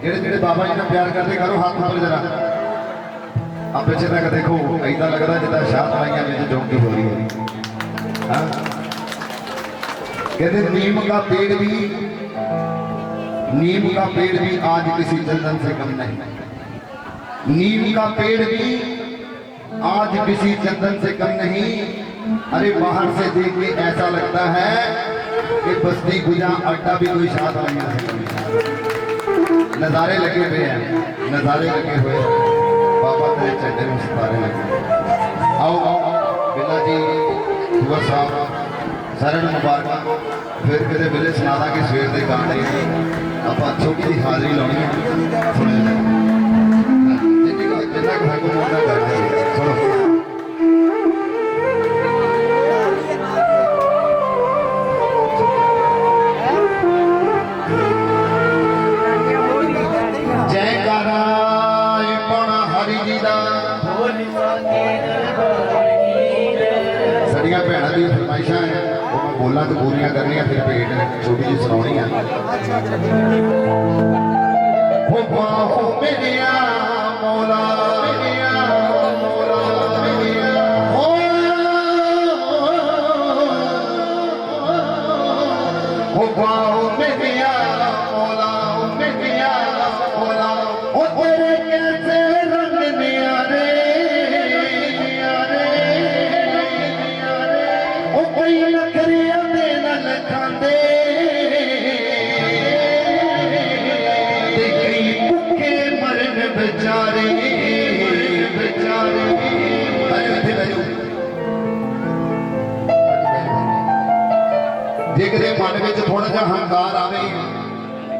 जेड़े जेड़े बाबा जी ने प्यार करते करो हाथ ऊपर जरा अब पीछे तक देखो ऐसा लगता जिदा शाह माइया में जोंकी हो रही है हाँ? कहते नीम का पेड़ भी आज किसी चंदन से कम नहीं नीम का पेड़ भी आज किसी चंदन से कम नहीं अरे बाहर से देख के ऐसा लगता है कि बस्ती गुजा अड्डा भी कोई शाद नहीं है नज़ारे लगे हुए हैं नज़ारे लगे हुए हैं बाबा तेरे चढ़े में सितारे लगे आओ आओ बिला जी दुआ साहब सारे मुबारक फिर कितने बिले सुना कि सवेर के गाने आप छोटी सी हाजरी लानी है सुने जिन्ना को मोड़ना करते सुनो साड़ियाँ भैनों दी फरमाइशा है वो मैं बोलना तो पूरियां करनिया फिर भेट छोटी जी सुनानी है हो बाहो मेरिया मौला मेरिया मौला मेरिया हो बाहो मेरिया मौला मेरिया मौला ओ तेरे कैसे रंग न्यारे बेचारे किते मन में थोड़ा जिहा हंकार आवे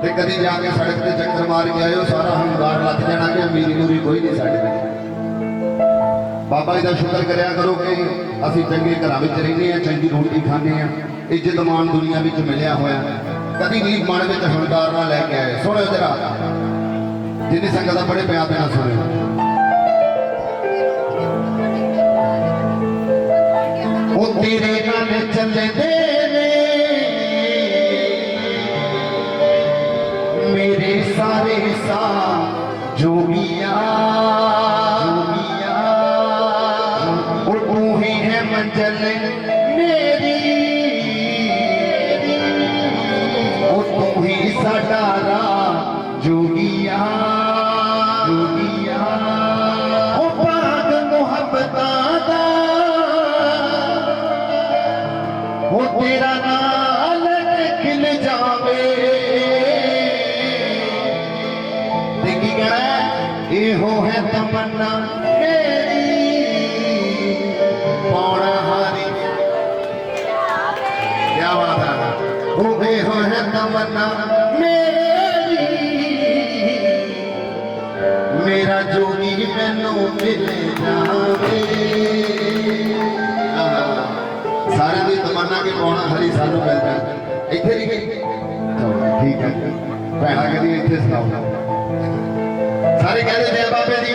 ते कदी जाके सड़क ते चक्कर मार के आयो सारा हंकार लथ जाना कि अमीरी मूरी कोई नहीं साडे विच। बाबा जी का शुक्र करया करो कि असीं चंगे घरां विच रहिंदे आ, चंगी रोटी खांदे आ, इज्जत मान दुनिया विच मिलिया होया, कदी भी मन में हंकार ना लैके आए। सुनो जरा जिन्नी संगत बड़े प्यार नाल सुनो। वो तेरे नाल चलदे ने मेरे सारे सा जोगिया, वो तू ही है मंजिल मेरी, वो तू ही साडा राह जोगिया, जोगिया ओ पाग मुहब्बतां दा वो तेरा नाल खिल जावे। देखी कहना एहो है तमन्ना मेरी पौड़ा हारी, क्या बात है, वो एहो है तमन्ना मेरी मेरा जोगी मैनू मिल जावे। सारे दी तमन्ना के पौना हरी सानू मिल जाए इत्थे नहीं गई। ठीक है भैणा कदी इत्थे सुनाओ। सारे कहते जय बाबे दी,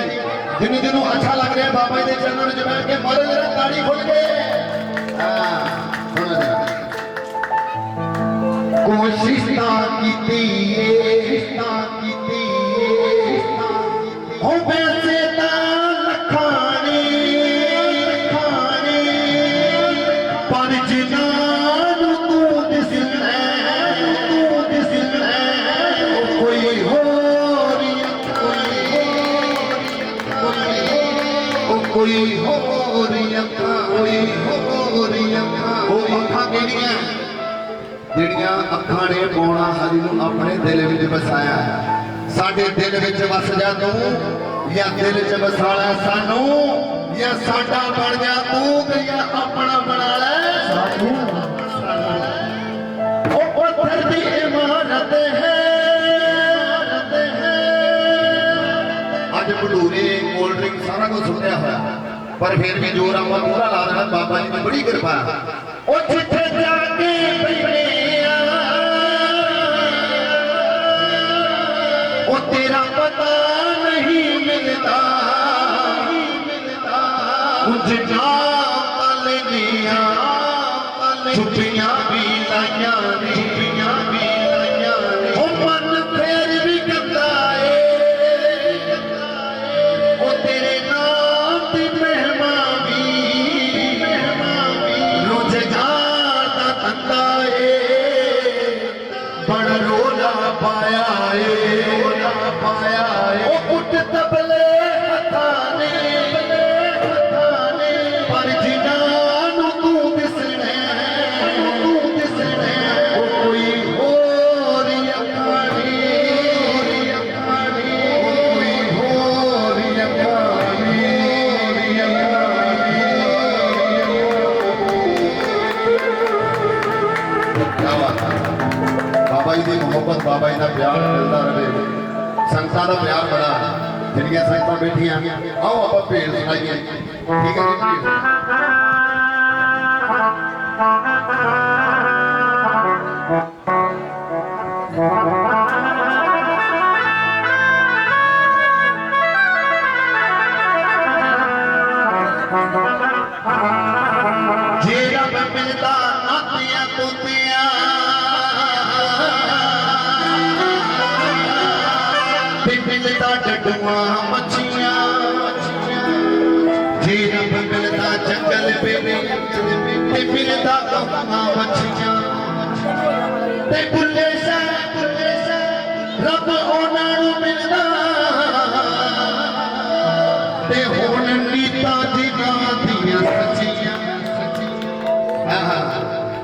जिन्हों जिन्हों अच्छा लग रहा है बाबा जी के चरणों में बैठ के मारो जरा ताड़ी खोल के। सुनो जरा कोशिश ना कीती हो पैसे ता लखाने पर जिनानू तू दिसना कोई होर कोई होर अखां ਜਿਹੜੀਆਂ ਅੱਖਾਂ ਨੇ ਪੌਣਾ ਹਰੀ ਨੂੰ ਆਪਣੇ ਦਿਲ ਵਿੱਚ ਵਸਾਇਆ ਹੈ। ਸਾਡੇ ਦਿਲ ਵਿੱਚ ਵਸ ਜਾ ਤੂੰ ਜਾਂ ਦਿਲ 'ਚ ਵਸਾਲਾ ਸਾਨੂੰ, ਜਾਂ ਸਾਡਾ ਬਣ ਜਾ ਤੂੰ ਜਾਂ ਆਪਣਾ ਬਣਾ ਲੈ ਸਾਨੂੰ। ਉਹ ਪੱਥਰ ਦੀ ਇਮਾਰਤ ਹੈ ਅੱਜ ਭਟੂਰੇ ਕੋਲਡ ਡਰਿੰਕ ਸਾਰਾ ਕੁਝ ਸੁਣਿਆ ਹੋਇਆ, ਪਰ ਫਿਰ ਵੀ ਜੋਰ ਆਪਾਂ ਪੂਰਾ ਲਾ ਦੇਣਾ। ਬਾਬਾ ਜੀ ਦੀ ਬੜੀ ਕਿਰਪਾ ਹੈ। ਉਹ ਜਿੱਥੇ ਜਾ ਕੇ ਬੈਠੇ वो तेरा पता नहीं मिलता, कुछ जालियां छुपियां भी लाइया ने, वो मन फिर भी करता है वो तेरे नाम की मेहमान भी रोजगार का धंधा है बड़ा रोला पाया है। वो पुट तबले हथाने पर जिनानू तू दिसने वो कोई होर अखानी कोई होर अखानी। क्या बात है, बाबा जी की मोहब्बत, बाबा जी का प्यार मिलता रहे। संगतां दा प्यार बड़ा, जिहड़ियां संगतां बैठियां आओ आपां भेड़ सुनाइए। ठीक है जी। जे रब मिलदा नातियां तोतियां मिलता डडुआ मछियां, जे रब मिलता जंगल पे मिलता गौआ मछियां ते बुल्ले सा रब उन्हां नूं मिलदा ते हुण नीतां जिन्हां दियां सच्चियां।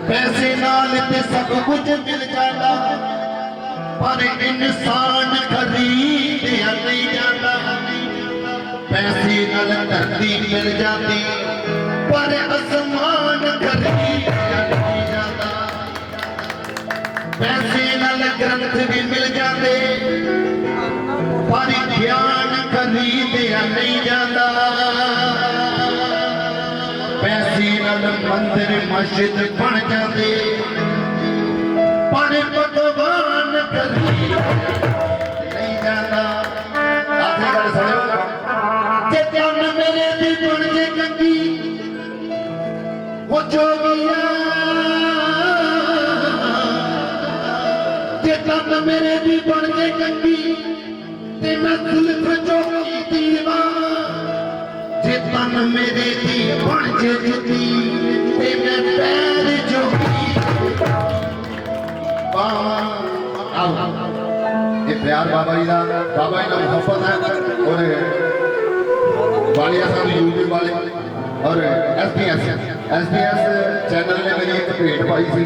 पैसे नाल ते सब कुछ मिल जाता पर इंसान खरीदिया नहीं जाता। पैसे नाल धरती मिल जाती पर आसमान खरीदिया नहीं जाता। नहीं जाता पैसे नाल मंदिर मस्जिद बन जाते पर भगवान कभी नहीं जाता आखिरी गल सुनियो जे तन मेरे दी बन जे कंगी वो जोगिया जे तन मेरे दी बन जे कंगी ते मैं जुल्फ जोगी दीवा जे तन मेरे दी बन जे जुती ते मैं पैर जोगी आओ ये प्यार बाबा जी का मोहब्बत है और वालिया साहब यूट्यूब वाले और SBS चैनल ने मेरी एक भेंट पाई थी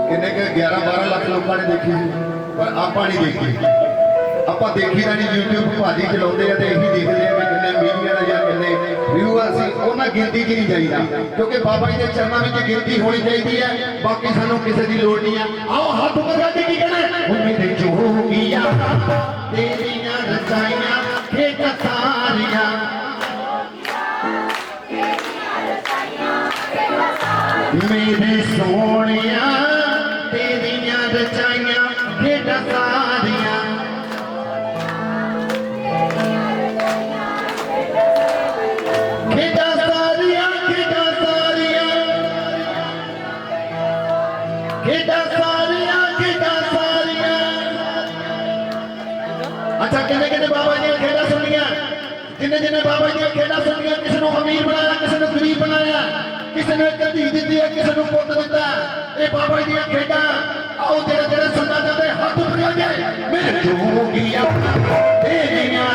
किन्ने के 11-12 लाख लोगों ने देखी थी पर आपा नहीं देखी ਆਪਾਂ ਦੇਖੀ ਤਾਂ ਨਹੀਂ YouTube ਭਾਜੀ ਚਲਾਉਂਦੇ ਆ ਤੇ ਇਹੀ ਦੇਖਦੇ ਆ ਕਿ ਕਿੰਨੇ ਮਿਲੀਅਨ ਜਾਂ ਕਿੰਨੇ ਵਿਊਅਰ ਸੀ ਉਹਨਾਂ ਗਿਣਤੀ 'ਚ ਨਹੀਂ ਜਾਈਦਾ ਕਿਉਂਕਿ ਬਾਬਾ ਜੀ ਦੇ ਚਰਨਾਂ ਵਿੱਚ ਗਿਣਤੀ ਹੋਣੀ ਚਾਹੀਦੀ ਹੈ ਬਾਕੀ ਸਾਨੂੰ ਕਿਸੇ ਦੀ ਲੋੜ ਨਹੀਂ ਆ ਆਓ ਹੱਥ ਉੱਪਰ ਕੇ ਕੀ ਕਹਿਣਾ ਉਹ ਮੇਰੇ ਜੋਗੀਆਂ ਤੇਰੀਆਂ ਰਚਾਈਆਂ ਖੇਡ ਸਾਰੀਆਂ ਮੇਰੇ ਸੋਹਣਿਆ ਤੇਰੀਆਂ ਰਚਾਈਆਂ ਖੇਡ ਸਾਰੀਆਂ अच्छा कहने बाबा जी खेड़ा सुनिया जिन्हें बाबा जी खेड़ा सुनिया किसी ने अमीर बनाया किसी ने गरीब बनाया किसी ने धी दी है किसी ने पुत दिता ये बाबा जी खेड़ा आओ जेड़े जेड़े सुनना चाहते हाथ उपर आ जाए मेरे जोगिया तेरियां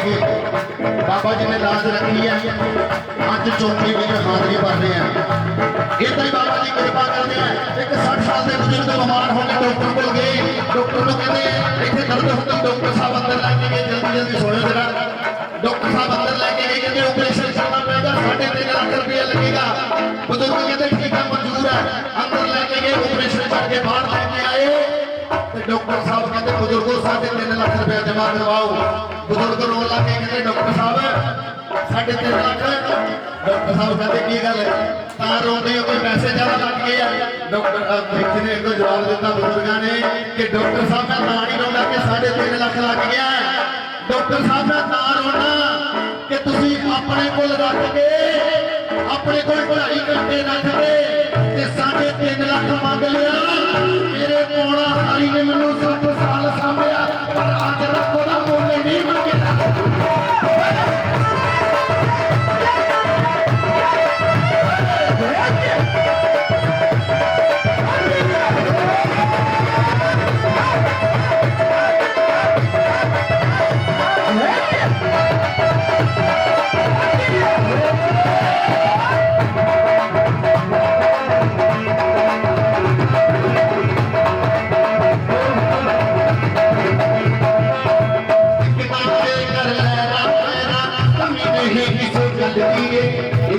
बाबा जी ने लाज रखी है अज चौथी भी हाजरी भर रहे हैं इतना ही बाबा जी कृपा करते हैं एक 60 साल के बुजुर्ग बीमार होकर डॉक्टर को गए डॉक्टर को कहते इतने दर्द होते डॉक्टर साहब अंदर लेके गए जल्दी जल्दी सोने जरा डॉक्टर साहब अंदर लेके गए कहते ऑपरेशन करना पड़ेगा 3.5 लाख रुपया लगेगा बुजुर्ग कहते ठीक है मंजूर है अंदर लेके गए ऑपरेशन करके बाहर लेके आए डॉक्टर साहब कहते बुजुर्गों 3.5 लाख रुपया जमा करवाओ बुजुर्ग रोन लगे कहते डॉक्टर साहब 3.5 लाख डॉक्टर साहब कहते की गल रोते हो कोई पैसे ज्यादा लग गए डॉक्टर ने एक जवाब दिता बुजुर्गों ने कि डॉक्टर साहब मैं ना नहीं रोना कि 3.5 लाख लग गया डॉक्टर साहब मैं ना रोना कि तुसी अपने कोल रख के अपने कोल पढ़ाई करके रख के 3.5 लाख मंग लिया मेरे कोड़ा हारी ने मैनू 7 साल सामया पर अज रखो ना बोले नहीं मंगे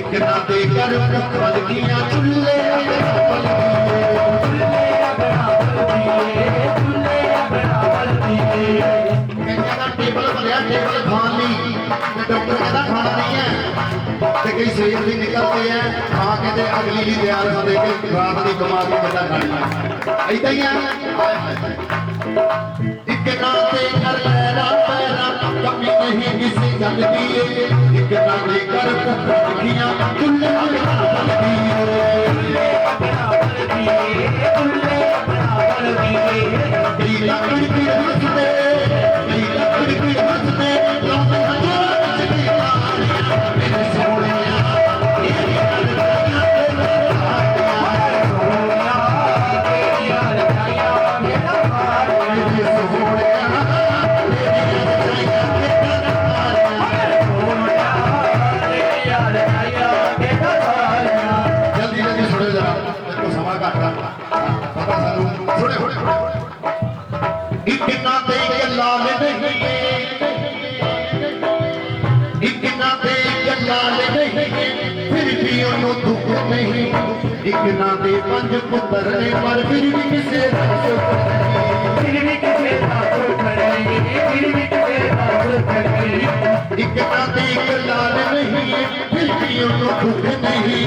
एक ना देकर पलकियां चुल्ले टेबल बनया टेबल खाली डॉक्टर कहता खाना नहीं है कई सवेर भी निकलते हैं खा के अगली भी तैयार होते कि रात की कमा के बड़ा खानी ऐसा ही है एक ना देकर कभी नहीं किसी गल की एक ना देकर पलकियां चुल्ले एक ना दे के लाल नहीं एक ना दे के लाल नहीं फिर भी उन्हों दुख नहीं एक ना दे पंज पुत्र ने पर फिर भी किसे फिर भी किसे रात खड़ी फिर भी किसे रात खड़ी एक ना दे के लाल नहीं फिर भी उन्हों दुख नहीं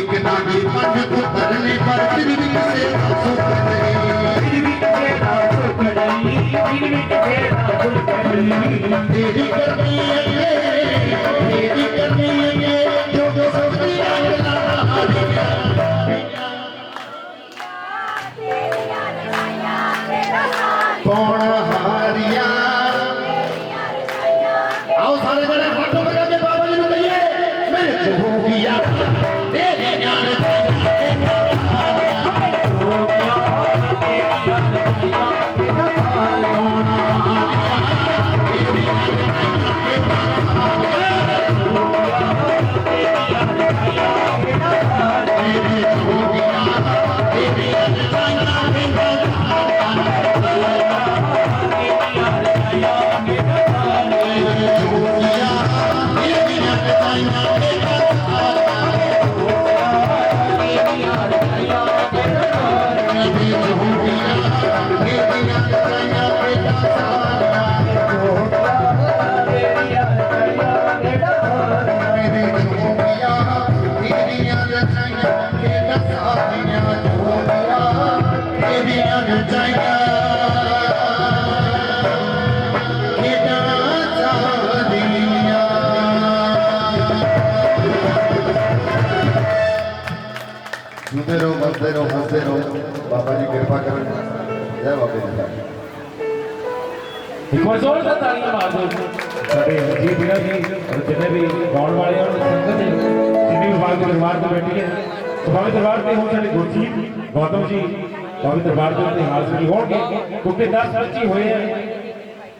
एक ना दे पंज पुत्र ने पर फिर भी किसे नहीं फिर भी किसे रात खड़ी फिर भी किसे रात खड़ी तेरी करनी है जो सबकी कौन हारिया आओ सारे जने हाथों में करके बाबा जी को कहिए मैंने जो किया तेरे ज्ञान हंसते रहो बाबा जी कृपा करें जय बाबा जी एक बार जोरदार तालियां मार दो सारे जी भैया जी और जितने भी गाँव वाले और संगत है जितने भी बाबा के दरबार में बैठी है तो बाबा दरबार में हो सारे गुरजीत गौतम जी बाबा दरबार में अपने हाजिरी होंगे क्योंकि 10 बच्चे हुए हैं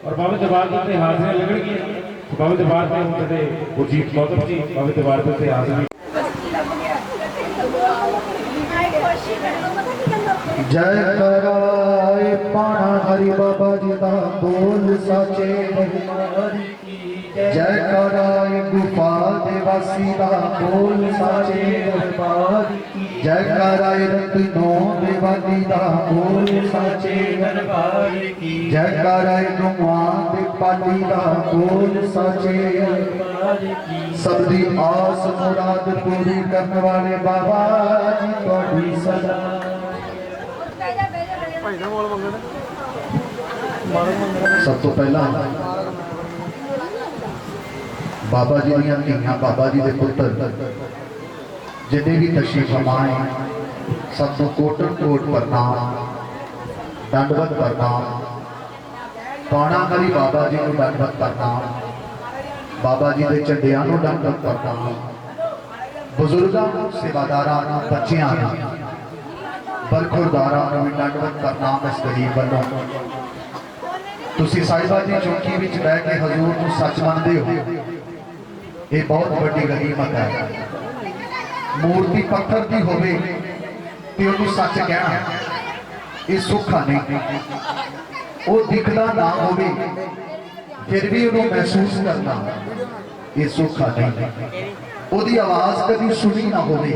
और बाबा दरबार में अपने हाजिरी लगन गई तो बाबा दरबार में हो सारे गुरजीत गौतम जी बाबा दरबार में अपने हाजिरी जय कराए पाना हरि बाबा जी का बोल साचे दरबारी जय कराए गुफा देवासी का बोल साचे दरबारी जय कराए रत्नों देवादी का बोल साचे दरबारी जय कराए गुमान दे पाली का बोल साचे दरबारी सबदी आस मुराद पूरी करने वाले बाबा जी थोड़ी सदा सब तो पहला बाबा जी दियां धीआं बाबा जी के पुत्र जिन्हें भी तशरीफ फरमाए सब तो कोटन कोट प्रणाम दंडवत प्रणाम पाणा हरी बाबा जी को दंडवत प्रणाम बाबा जी के झंडियां को दंडवत प्रणाम बुजुर्गों सेवादारां बच्चियां बरखुरदारा भी दंडवत प्रणाम इस गरीब वालों तुसी साहिबा जी चौकी विच बह के हजूर को सच मनते हो ये बहुत बड़ी गनीमत है मूर्ति पत्थर की होवे ते उन्हें सच कहना ये सौखा नहीं वो दिखता ना होवे फिर भी उन्हें महसूस करना ये सौखा नहीं ओदी आवाज कभी सुनी ना होवे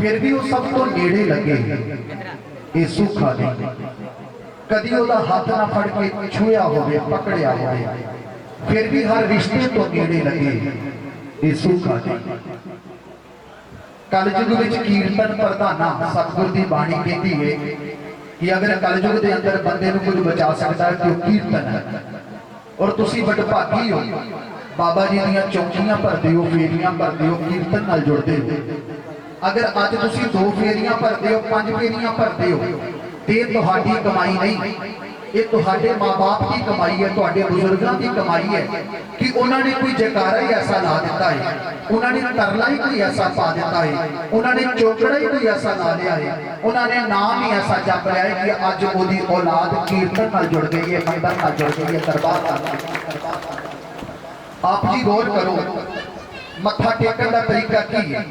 फिर भी वो सब तो नेड़े लगे ये सौखा नहीं कदी ओदा हाथ ना फड़ के छुया होवे पकड़िया होवे फिर भी हर रिश्ते तो नेड़े लगे ये सौखा नहीं कलयुग विच कीर्तन प्रधाना सतगुर की बाणी कहती है कि अगर कलयुग के अंदर बंदे को कुछ बचा सकता है तो कीर्तन है और तुसी बड़भागी हो बाबा जी दियां चौकियां भरदे हो फेरियां भरदे हो कीर्तन नाल जुड़दे हो अगर अज तुसी 2 फेरियां भरदे हो 5 फेरियां भरदे हो ते तुहाडी कमाई नहीं ये तुहाडे माँ बाप की कमाई है तुहाडे बुजुर्गों की कमाई है कि उन्होंने कोई जयकारा ही ऐसा ला दिता है उन्होंने तरला ही कोई ऐसा पा दिता है उन्होंने चौकड़ा ही कोई ऐसा ला लिया है उन्होंने नाम ही ऐसा जप लिया है कि अज ओदी औलाद कीर्तन नाल जुड़ गई है मंदिर नाल जुड़ गई है दरबार नाल आप जी गौर करो मत्था टेकन का तरीका की है।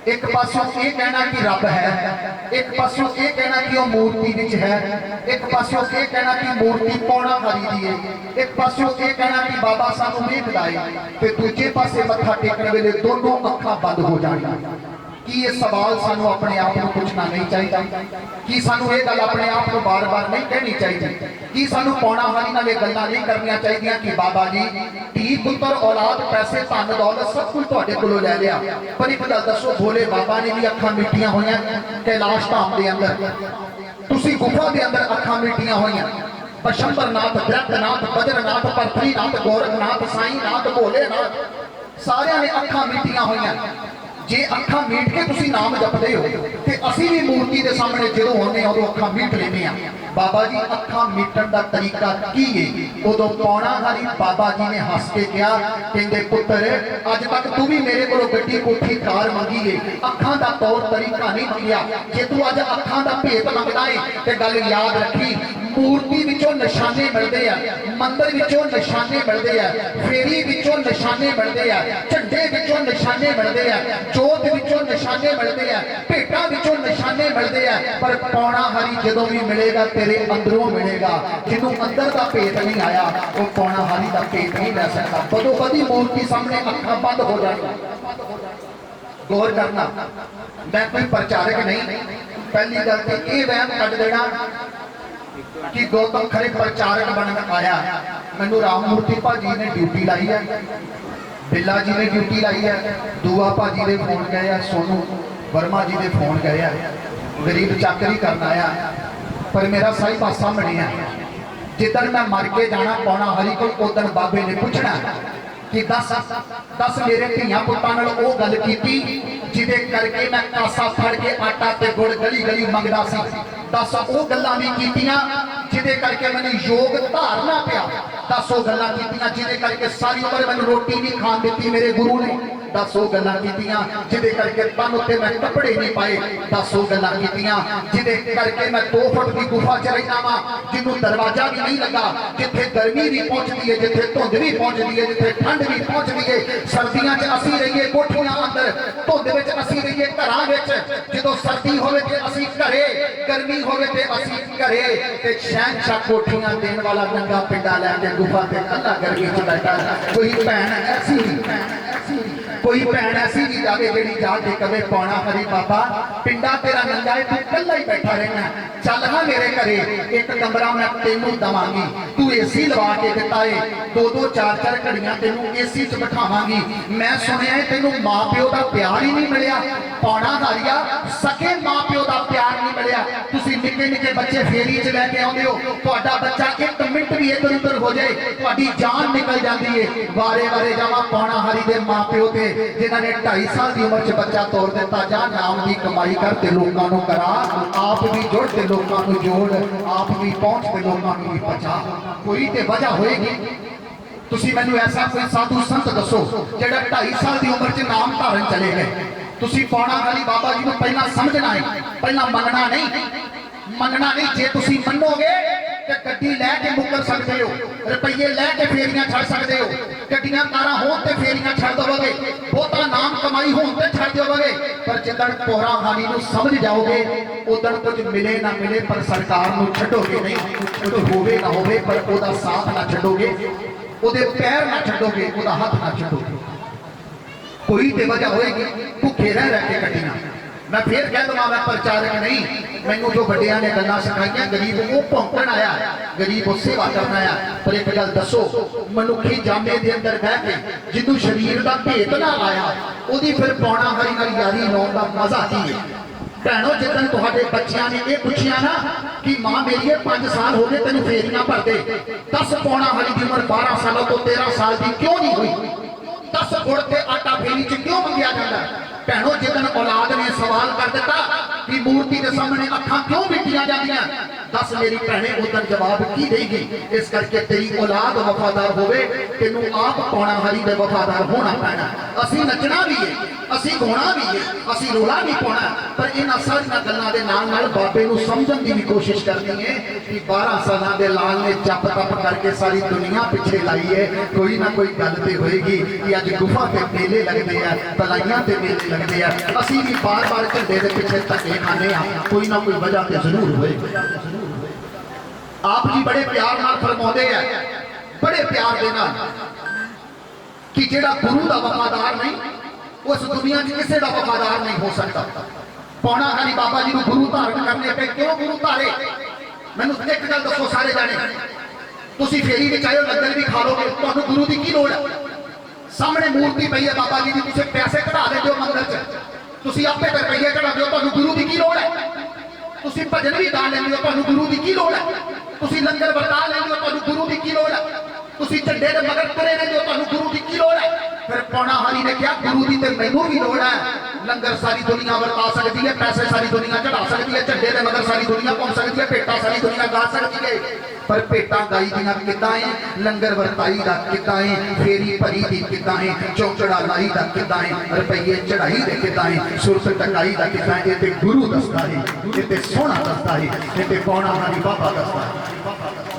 एक पासों ये कहना कि रब है, एक पासों ये कहना कि वह मूर्ति विच है, एक पासों ये कहना कि मूर्ति पौना हरी दी है, एक पासों ये कहना कि बाबा सानू वेखदा है, ते दूजे पासे मत्था टेकन वेले दोनों अखां बंद हो जाणियां। कि ये सवाल सानू अपने आप को पूछना नहीं चाहिए, कि सानू ये गल अपने आप को बार बार नहीं कहनी चाहिए, कि सानू पौना हाली नाल ये गल्लां नहीं करनियां चाहिए कि बाबा जी धी पुत्र औलाद पैसे धन दौलत सब कुछ तुहाडे कोलों ले लिया, पर एक गल दसो भोले बाबा ने भी अखां मिट्टियां होईयां कैलाश धाम दे अंदर, तुसी गुफा दे अंदर अखां मिट्टियां होईयां, पशंबरनाथ दृढ़नाथ बद्रनाथ पृथ्वीनाथ गोरखनाथ साईनाथ भोलेनाथ सारियां ने अखां मिट्टियां होईयां। जे अखां मीट के तुसी नाम जपदे हो ते असीं भी मूर्ति दे सामने जदों होने उदों अखां मीट लेने आ। बाबा जी अखां मीटण दा तरीका की है? उदों पौना हाली बाबा जी ने हस के कहा, कहंदे पुत्र अज तक तू भी मेरे कोलों गड्डी कोठी कार मंगी है, अखां दा तौर तरीका नहीं मंगिया, जे तू अज अखां दा भेत मंगदा है ते गल याद रखी मूर्ति विचों निशाने मिलते हैं, मंदिर विचों निशाने मिलते हैं, फेरी विचों निशाने मिलते हैं, झंडे विचों निशाने मिलते हैं, जोत विचों निशाने मिलते हैं, भेटा विचों निशाने मिलते हैं, पर पौना हरी जदों भी मिलेगा तेरे अंदरों मिलेगा। जिन्हों अंदर का भेत नहीं आया वो पौना हरी का भेत नहीं ले सकता। बदो बदी मूर्ति सामने अखां बंद हो जाएगी। गौर करना, मैं कोई प्रचारक नहीं, पहली गल तो ये वहम कट देना कि गौतम खरे प्रचारक बनकर आया। मैनू राम मूर्ति भाजी ने ड्यूटी लाई है, बिल्ला जी ने ड्यूटी लाई है, दूआ भाजी ने फोन गए है, सोनू वर्मा जी ने फोन गए है, गरीब चाकरी करना आया, पर मेरा सही पासा मिलिया। जिदन मैं मर के जाना पौना हरी को उदन बाबे ने पूछना कि दस मेरे धियां पुत्तां नाल ओह गल कीती जिदे करके मैं कासा फड़ के आटा ते गुड़ गली गली मंगदा सी, दस ओह गल्लां भी कीतियां जिदे करके मैंने योग धारना पिया, दस ओह गल्लां कीतियां जिदे करके सारी उम्र मैंने रोटी नहीं खान दी मेरे गुरु ने, दस ओह गल्लां कीतियां जिदे करके तन उत्ते मैं कपड़े नहीं पाए, दस ओह गल्लां कीतियां जिदे करके मैं 2 फुट की गुफा च रहिंदा वां, जिन्हों दरवाजा भी नहीं लगा, जिथे गर्मी भी पहुंचती है, जिथे धुंध भी पहुंचती है, जिथे ठंड भी पहुंचती है, सर्दियां च असीं रहिए कोठियां अंदर, धुंध विच असीं रहिए घरां विच, जदों सर्दी होवे ते असीं घरे, गर्मी होवे ते असीं घरे, ते शहनशाह कोठियां देण वाला नंगा पिंडा लैके गुफा ते कल्ला गर्मी च बैठा। कोई भैन ऐसी कोई भैन ऐसी भी जावे जेड़ी जाके कवे पौना हरी बाबा पिंडा तेरा नंगा है, तू कल्ला ही बैठा रहना, चल हाँ मेरे घरे एक कमरा मैं तेनू दवांगी, तू एसी लवा के दिता है, 2-2 4-4 घड़ियां तेनू एसी च बिठावांगी। मैं सुनिया है तेनू मां प्यो का प्यार ही नहीं मिलिया, पौना हारिया सके मां प्यो का प्यार नहीं मिलिया। तुसी निक्के निक्के बच्चे फेरी च लैके आउंदे हो, तुहाडा बच्चा 1 मिनट भी इधर उधर हो जाए तुहाडी जान निकल जाती है। वारे वारे जावा पौना हारी दे मां प्यो ते जिन्हां ने 2.5 साल की उम्र च बच्चा तोड़ दिता, जा नाम की कमाई कर ते लोकां नूं करा, आप भी जुड़ ते लोकां नूं जोड़, आप भी पहुंच ते लोकां नूं भी बचा। कोई ते वजह होएगी। तुसी मैनू ऐसा कोई साधु संत दसो जिहड़ा 2.5 साल की उम्र च नाम धारण चले गए। तुसी पौना हाली बाबा जी नूं पहला समझना है, पहला मनना नहीं। जे तुसी मनोगे ते गड्डी लैके मुकर सकते हो, रुपये लैके फेरियां छड़ सकते हो, गड्डियां कारां होण ते फेरियां छड़ दोगे, बहुता नाम कमाई होण ते छड़ दोगे, पर जिदन पौना हाली नूं समझ जाओगे उदन कुछ मिले ना मिले पर सरकार नूं छड्डोगे नहीं, कुछ होवे ना होवे पर ओदा साथ ना छड्डोगे, ओदे पैर ना छड्डोगे, ओदा हथ ना छड्डोगे। कोई ते वजह होएगी, भुखे रह के कटिना। मैं फिर कह दूंगा मैं प्रचारक नहीं, मैनू जो बड़िया ने गल्लां सिखाइयां, गरीब वो भौंकण आया, गरीब वो सेवा करना आया। पर एक गल दसो, मनुखी जामे दे अंदर बह के जिन्हों शरीर का भेत ना आया ओदी फिर पौना हरी नाल यारी लाउण दा मजा की है? भैनों जिदन तुहाडे बच्चियां ने यह पुछिया ना कि मां मेरी 5 साल हो गए तेन फेरियां भरदे, 10 पौना हरी की उम्र 12 सालों तो 13 साल की क्यों नहीं हुई? 10 गुड़ ते आटा फेरी च क्यों मंगिया जाता? भैनों जिदन औलाद ने सवाल कर दिता कि मूर्ति के सामने अखां क्यों मिटिया जांदियां, दस मेरी भैने उधर जवाब की देगी। इस करके तेरी औलाद वफादार होवे, तेनू आप पौना हरी दे वफादार होना पैना। असी नचना भी है, असी गाना भी है, असी रोला भी पाना, पर इन्हां सारियां गल्लां दे नाल नाल बाबे नू समझण दी भी कोशिश करनी है कि 12 सालां दे लाल ने जप तप करके सारी दुनिया पिछे लाई है। कोई ना कोई गल ते होएगी कि अज गुफा ते मेले लगदे आ, तलाइयां ते मेले लगदे आ, असी भी बार बार झंडे दे पिछे धक्के खाने आ, कोई ना कोई वजह ते जरूर होएगी। आप जी बड़े प्यार नाल फरमाउंदे आ, बड़े प्यार दे नाल कि जेड़ा गुरु दा वफादार नहीं उस दुनिया च किसी का वफादार नहीं हो सकता। पौना हरी बाबा जी को गुरु धारण करने पे क्यों गुरु धारे? मैनू एक गल दसो सारे जाने, तुसी फेरी विच आए हो लंगर भी खा लोगे, तुहानू गुरु की लोड़ है? सामने मूर्ति पई है बाबा जी की, तुसी पैसे कढ़ा देते हो मंदिर च, तुसी आपे रुपये कढ़ाते हो, तुहानू गुरु की लोड़ है? तुसी भजन भी गा लेंदे हो, तुहानू गुरु की लोड़ है? तुसी लंगर वरता लेंदे हो, तुहानू गुरु की लोड़ है? तुसी झंडे दे मगर तुरे रहंदे हो, तुहानू गुरु की लोड़ है? फिर पौना हरी ने कहा गुरु की तो मैनू भी लोड़ है। लंगर सारी दुनिया वरता सकती है, पैसे सारी दुनिया चढ़ा सकती है, झंडे दे मगर सारी दुनिया घूम सकती है, भेटा सारी दुनिया गा सकती है, पर भेटा गाई दियां किदां है, लंगर वरताई दा किदां है, फेरी भरी दी किदां है, चौंचड़ा लाई दा किदां है, रुपये चढ़ाई दे किदां है, सुरत टकाई दा किदां है। ये गुरु दसदा है, ये सोहना दसदा है, ये पौना हरी बाबा दसदा है।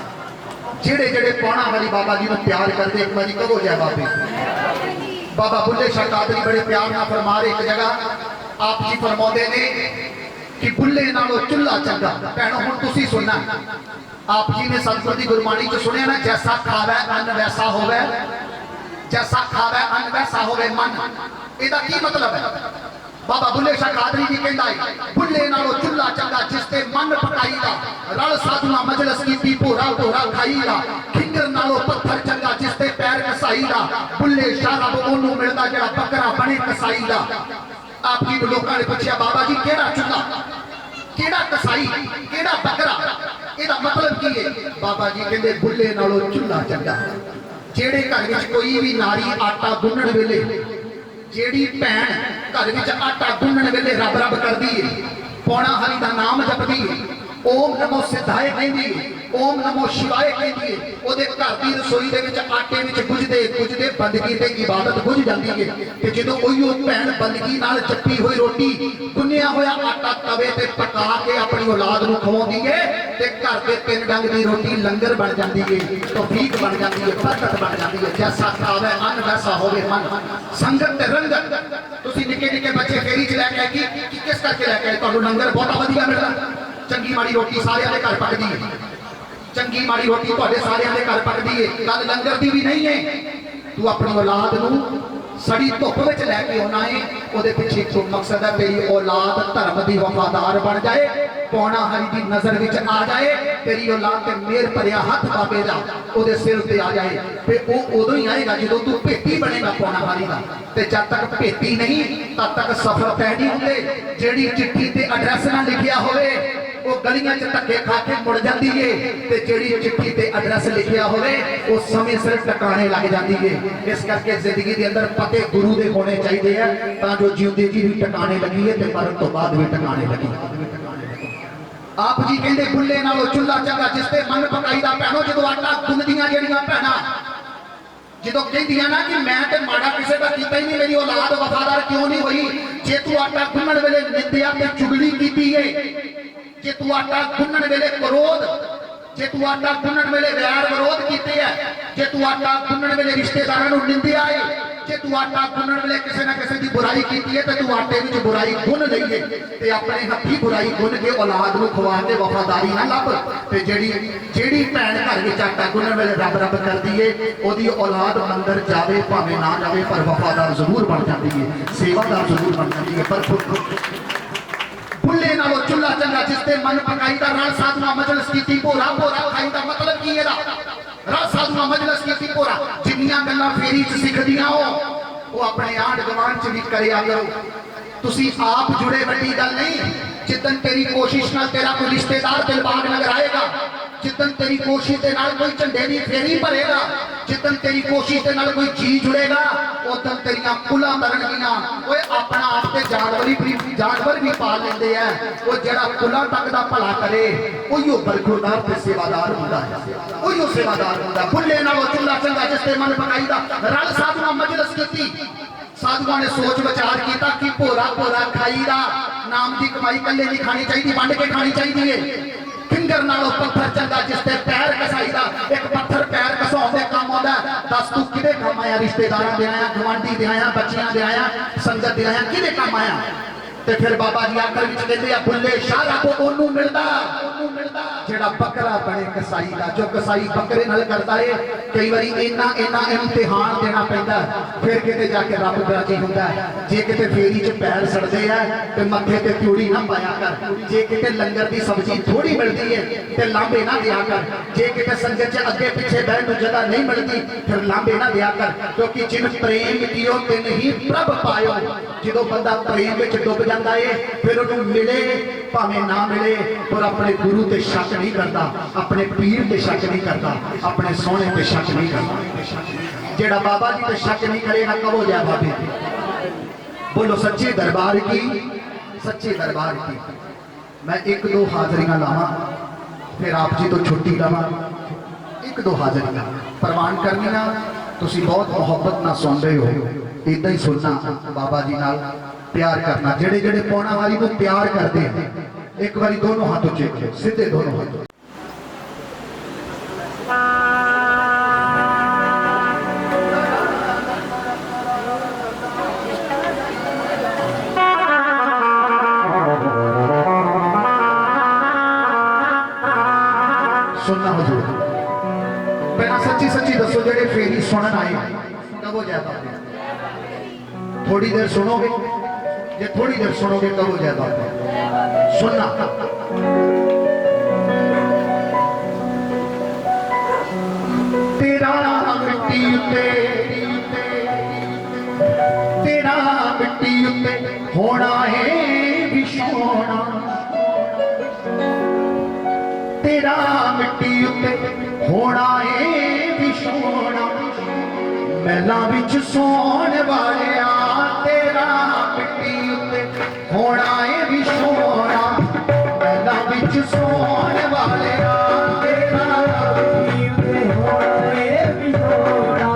जेड़े जेड़े पौना हरी बाबा जी को प्यार करते एक बारी कहो जय बाबे। बाबा बुल्ले शाह कादरी बड़े प्यार ना फरमा रहे, एक जगह आप जी फरमाते ने कि बुल्ले नालों चुल्ला चंगा। भैनों हुण तुसीं सुनना, आप जी ने सतगुर दी गुरबाणी च सुनिया ना, जैसा खावे अन्न वैसा होवे, जैसा खावे अन्न वैसा होवे मन। इहदा की मतलब है? बाबा बुल्ले शाह कादरी जी कहंदा है बुल्ले नालों चुल्ला चंगा जिसते मन पकाईदा, रल साधुआ मजलस कीती भोरा भोरा खाईदा, खिंगर नालों पत्थर चंगा जिसते पैर कसाईदा, बुल्ले शाह रब ओनू मिलदा जेड़ा बकरा बने कसाईदा। आप जी लोगों ने पूछा बाबा जी केड़ा चुल्ला, केड़ा कसाई, केड़ा बकरा, इहदा मतलब की है? बाबा जी कहंदे बुल्ले नालों चुल्ला चंगा। जेड़े घर विच कोई भी नारी आटा गुन्नण वेले, जेड़ी भैन घर विच आटा गुन्नण वेले रब रब करदी है, पौना हरी दा नाम जपदी है, ओम नमो सिद्धाय कहंदी है, ओम नमो शिवाय कहंदी है, ओदे घर दी रसोई दे विच आटे विच गुजदे गुजदे बंदगी ते इबादत बुझ जांदी है। ते जदों ओहिओ भैन बंदगी नाल जप्पी हुई रोटी गुन्निया होया आटा तवे ते पका के अपनी औलाद नूं खवाउंदी है, ते घर दे 3 डंग दी रोटी लंगर बन जाती है, तौफीक बन जाती है, बरकत बन जाती है। जैसा खावे अन्न वैसा होवे मन। संगत ते रंगत, तुसीं निक्के निक्के बच्चे फेरी च लैके आए कि किस करके लैके आए? तुहानूं लंगर बहुत वधिया मिलदा, चंगी माड़ी रोटी सारिਆਂ ਦੇ ਘਰ ਪੱਕਦੀ है, चंगी माड़ी रोटी ਤੁਹਾਡੇ ਸਾਰਿਆਂ ਦੇ ਘਰ ਪੱਕਦੀ है। गल लंगर दी भी नहीं है, तू अपनी औलाद नूं सड़ी धुप विच लैके आउणा है, ਉਹਦੇ ਪਿੱਛੇ ਇੱਕ मकसद है तेरी औलाद धर्म दी वफादार बन जाए, पौना हरी दी नजर विच आ जाए, तेरी औलाद ते मेर भरिया हथ बाबे दा ਉਹਦੇ सिर ते आ जाए। फिर वो उदों ही आएगा जो तू भेटी बनेगा पौना हरी दा। ते जब तक भेटी नहीं तब तक सफर तय नहीं होंदे। जेड़ी चिट्ठी ते एड्रैस ना लिखिया होवे वो गलियां च धक्के खा के मुड़ जाती है, ते जेड़ी चिट्ठी ते एड्रैस लिखिया होवे वो समय सिर टकाने लग जाती है। इस करके जिंदगी के अंदर पते गुरु दे होने चाहिए है, तां जो जिउंदे जी भी टकाने लगी है ते मरण तो बाद भी टकाने लगी। आप जी कहते बुल्ले नालों चुल्ला चंगा जिसते मन पकाईदा। भैनों जो आटा गुनदियां जेड़ियां भैनां जो कहदियां ना कि मैं ते माड़ा किसी का कीता ही नहीं, मेरी औलाद वफादार क्यों नहीं हुई? जे तू आटा गुन्नण वेले निंदिया ते चुगली कीती है, जे तू आटा गुन्नण वेले क्रोध, जे तू आटा गुन्नण वेले वैर विरोध कीते है, जे तू आटा गुन्नण वेले रिश्तेदारां नूं निंदिया है, जे तू आटा गुन्नण वेले किसी ना किसी की बुराई कीती है, ते तू आटे विच बुराई गुन लईए ते अपने हत्थी बुराई गुन के औलाद नूं खवा के वफादारी ना लभ। ते जेड़ी भैन घर विच आटा गुन्नण वेले रब रब करदी है, ओदी औलाद मंदिर जावे भावें ना जावे पर वफादार जरूर बन जाती है, सेवादार जरूर बन जाती है। पर बुल्ले नालों चुल्ला चंगा जिसते मन पकाईदा, रल साधुआ मजलिस कीती भोरा भोरा खाईदा। मतलब की एदा रल साधुआ मजलिस कीती भोरा। जिन्नियां गल्लां फेरी च सिखदियां हो वो अपने आंढ गुआंढ च भी करिया करो। तुसी आप जुड़े वड्डी गल नहीं, जिद्दन तेरी कोशिश नाल तेरा कोई रिश्तेदार दिलबाग नजर आएगा जिदन तेरी कोशिश के नाल कोई झंडे की फेरी भरेगा, जिदन तेरी कोशिश के नाल कोई जी जुड़ेगा, उदन तेरिया कुला तरनगियां। ओए अपना आप ते जानवर भी पाल लेंदे हैं। वो जड़ा कुला तक दा भला करे उहियो बरखुरदार ते सेवादार हुंदा है, उहियो सेवादार हुंदा। बुल्ले नालों चुल्ला चंगा जिस ते मन पकाईदा। रल साधुआं मजलिस कीती, साधुआं ने सोच विचार किया कि भोरा भोरा खाईदा, नाम की कमाई कल्ले नहीं खानी चाहिए, वंड के खानी चाहिए। फिंगर नालों पत्थर चंगा जिस ते पैर कसाईदा। एक पत्थर पैर घसाउण दे काम आउंदा। दस तू किदे काम आया? रिश्तेदारां दे आया, गवांढी दे आया, बच्चियां दे आया, संगत दे आया, किदे काम आया? ते फिर बाबा जी आखिर विच कहंदे आ बुल्ले शाह को ओनू मिलदा जेड़ा बकरा बने कसाई दा, जो कसाई बकरे नाल करदा है। कई बारी इन्ना इन्ना इम्तिहान देना पैंदा, फिर किते जाके रब राजी हुंदा है। जे किते फेरी च पैर सड़दे आ ते मत्थे ते त्यूड़ी ना पाया कर, जे किते लंगर दी सब्जी थोड़ी मिलदी है ते लांबे ना दिया कर, जे किते संगत च अगे पीछे बैठण नूं जगह नहीं मिलदी फिर लांबे ना दिया कर, क्योंकि जिन प्रेम कियो तिन ही प्रभ पायो। जो बंदा प्रेम विच डुब जाता है फिर उन्हें मिले भावें ना मिले, पर अपने गुरु ते शक नहीं करता, अपने पीर ते शक नहीं करता, अपने सोने ते शक नहीं करता। जेड़ा बाबा जी ते शक नहीं करेगा कहो जय बाबे। बोलो सच्चे दरबार की, सच्चे दरबार की। मैं एक दो हाजरियां लावा फिर आप जी तो छुट्टी लवा। एक दो हाजरियां प्रवान करनियां, तुसी बहुत मोहब्बत ना सुन रहे हो, इदा ही सुनना, बाबा जी नाल प्यार करना। जेड़े जेड़े पौना वाली को प्यार करते हैं एक बारी दोनों हाथ उचे सीधे दोनों हाथ। सुनना हजूर, पहला सच्ची सच्ची दसो जेड़े फेरी सुनन आए कहो जय बाबा। थोड़ी देर सुनोगे, जे थोड़ी देर सुनोगे कहो जय बाबा। सुनना तेरा मिट्टी उत्ते, तेरा मिट्टी उत्ते होना है विछोना, तेरा मिट्टी उत्ते होना है विछोना। महला विच सौण वालिया तेरा मिट्टी उत्ते होना है विछोना। महला विच सौण वालिया तेरा मिट्टी उत्ते होना है विछोना।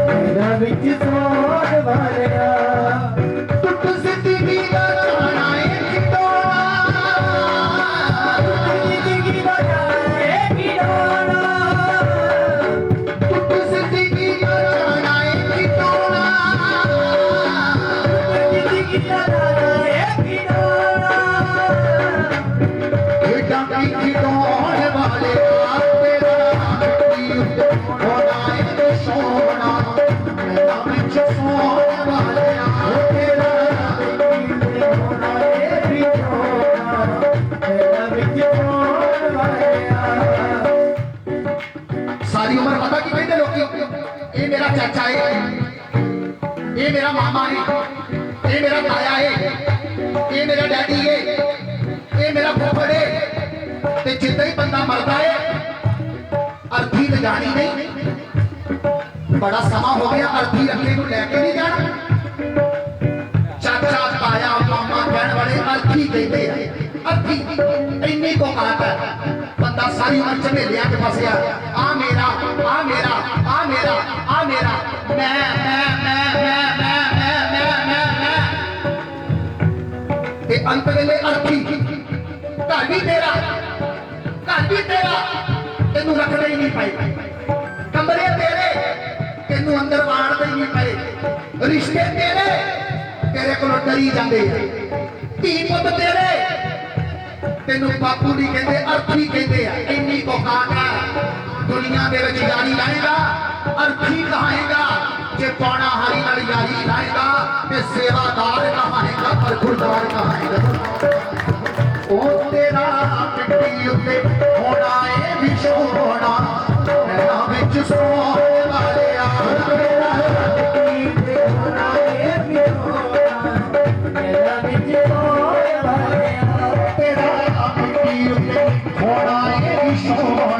महला विच सौण वालिया टुट जिंदगी दा जाना है खिडौना, टुट जिंदगी दा जाना है खिडौना, टुट जिंदगी दा जाना है खिडौना, टुट जिंदगी दा जाना है खिडौना। एडा की खिडौण वाले तेरा मिट्टी उत्ते होना है सोना। मेरा विच सोने वाले तेरा मिट्टी उत्ते होना है विछोना। मेरा विच सोने वाले। सारी उम्र पता की कहते लोग ये मेरा चाचा है, ये मेरा मामा है, ये मेरा ताया है, ये मेरा डैडी है, ये मेरा फुफड़ है। ते जिद्दां ही बंदा मरदा है अर्थी ते जानी नहीं। बड़ा समा हो गया अर्थी अगले को लैके नहीं जाना। चाचा ताया मामा कहने वाले अर्थी कहते हैं। अर्थी इन्नी को बात है, बंदा सारी उम्र झमेलिया के फसिया, आ मेरा आ मेरा आ मेरा आ मेरा, मैं ते अंत वेले अर्थी घर भी तेरा, घर भी तेरा, तेनू रखने ही नहीं पाए, कमरे तेरे तेनू अंदर वाड़ते ही नहीं पाए, रिश्ते तेरे तेरे को डरी जाते, धी पुत तेरे तेनू बापू नहीं कहते अर्थी कहते हैं। इन्नी को कहा दुनिया के विच यारी लाएगा अर्थी कहाएगा, जे पौना हरी नाल यारी लाएगा ते सेवादार कहाएगा, पर खुरदार कहाएगा। ओ तेरा मिट्टी उत्ते होना है विछोना। मेरा विच सोने वाले तेरा मिट्टी उत्ते होना है विछोना। मेरा विच सोने वाले तेरा मिट्टी उत्ते होना है विछोना।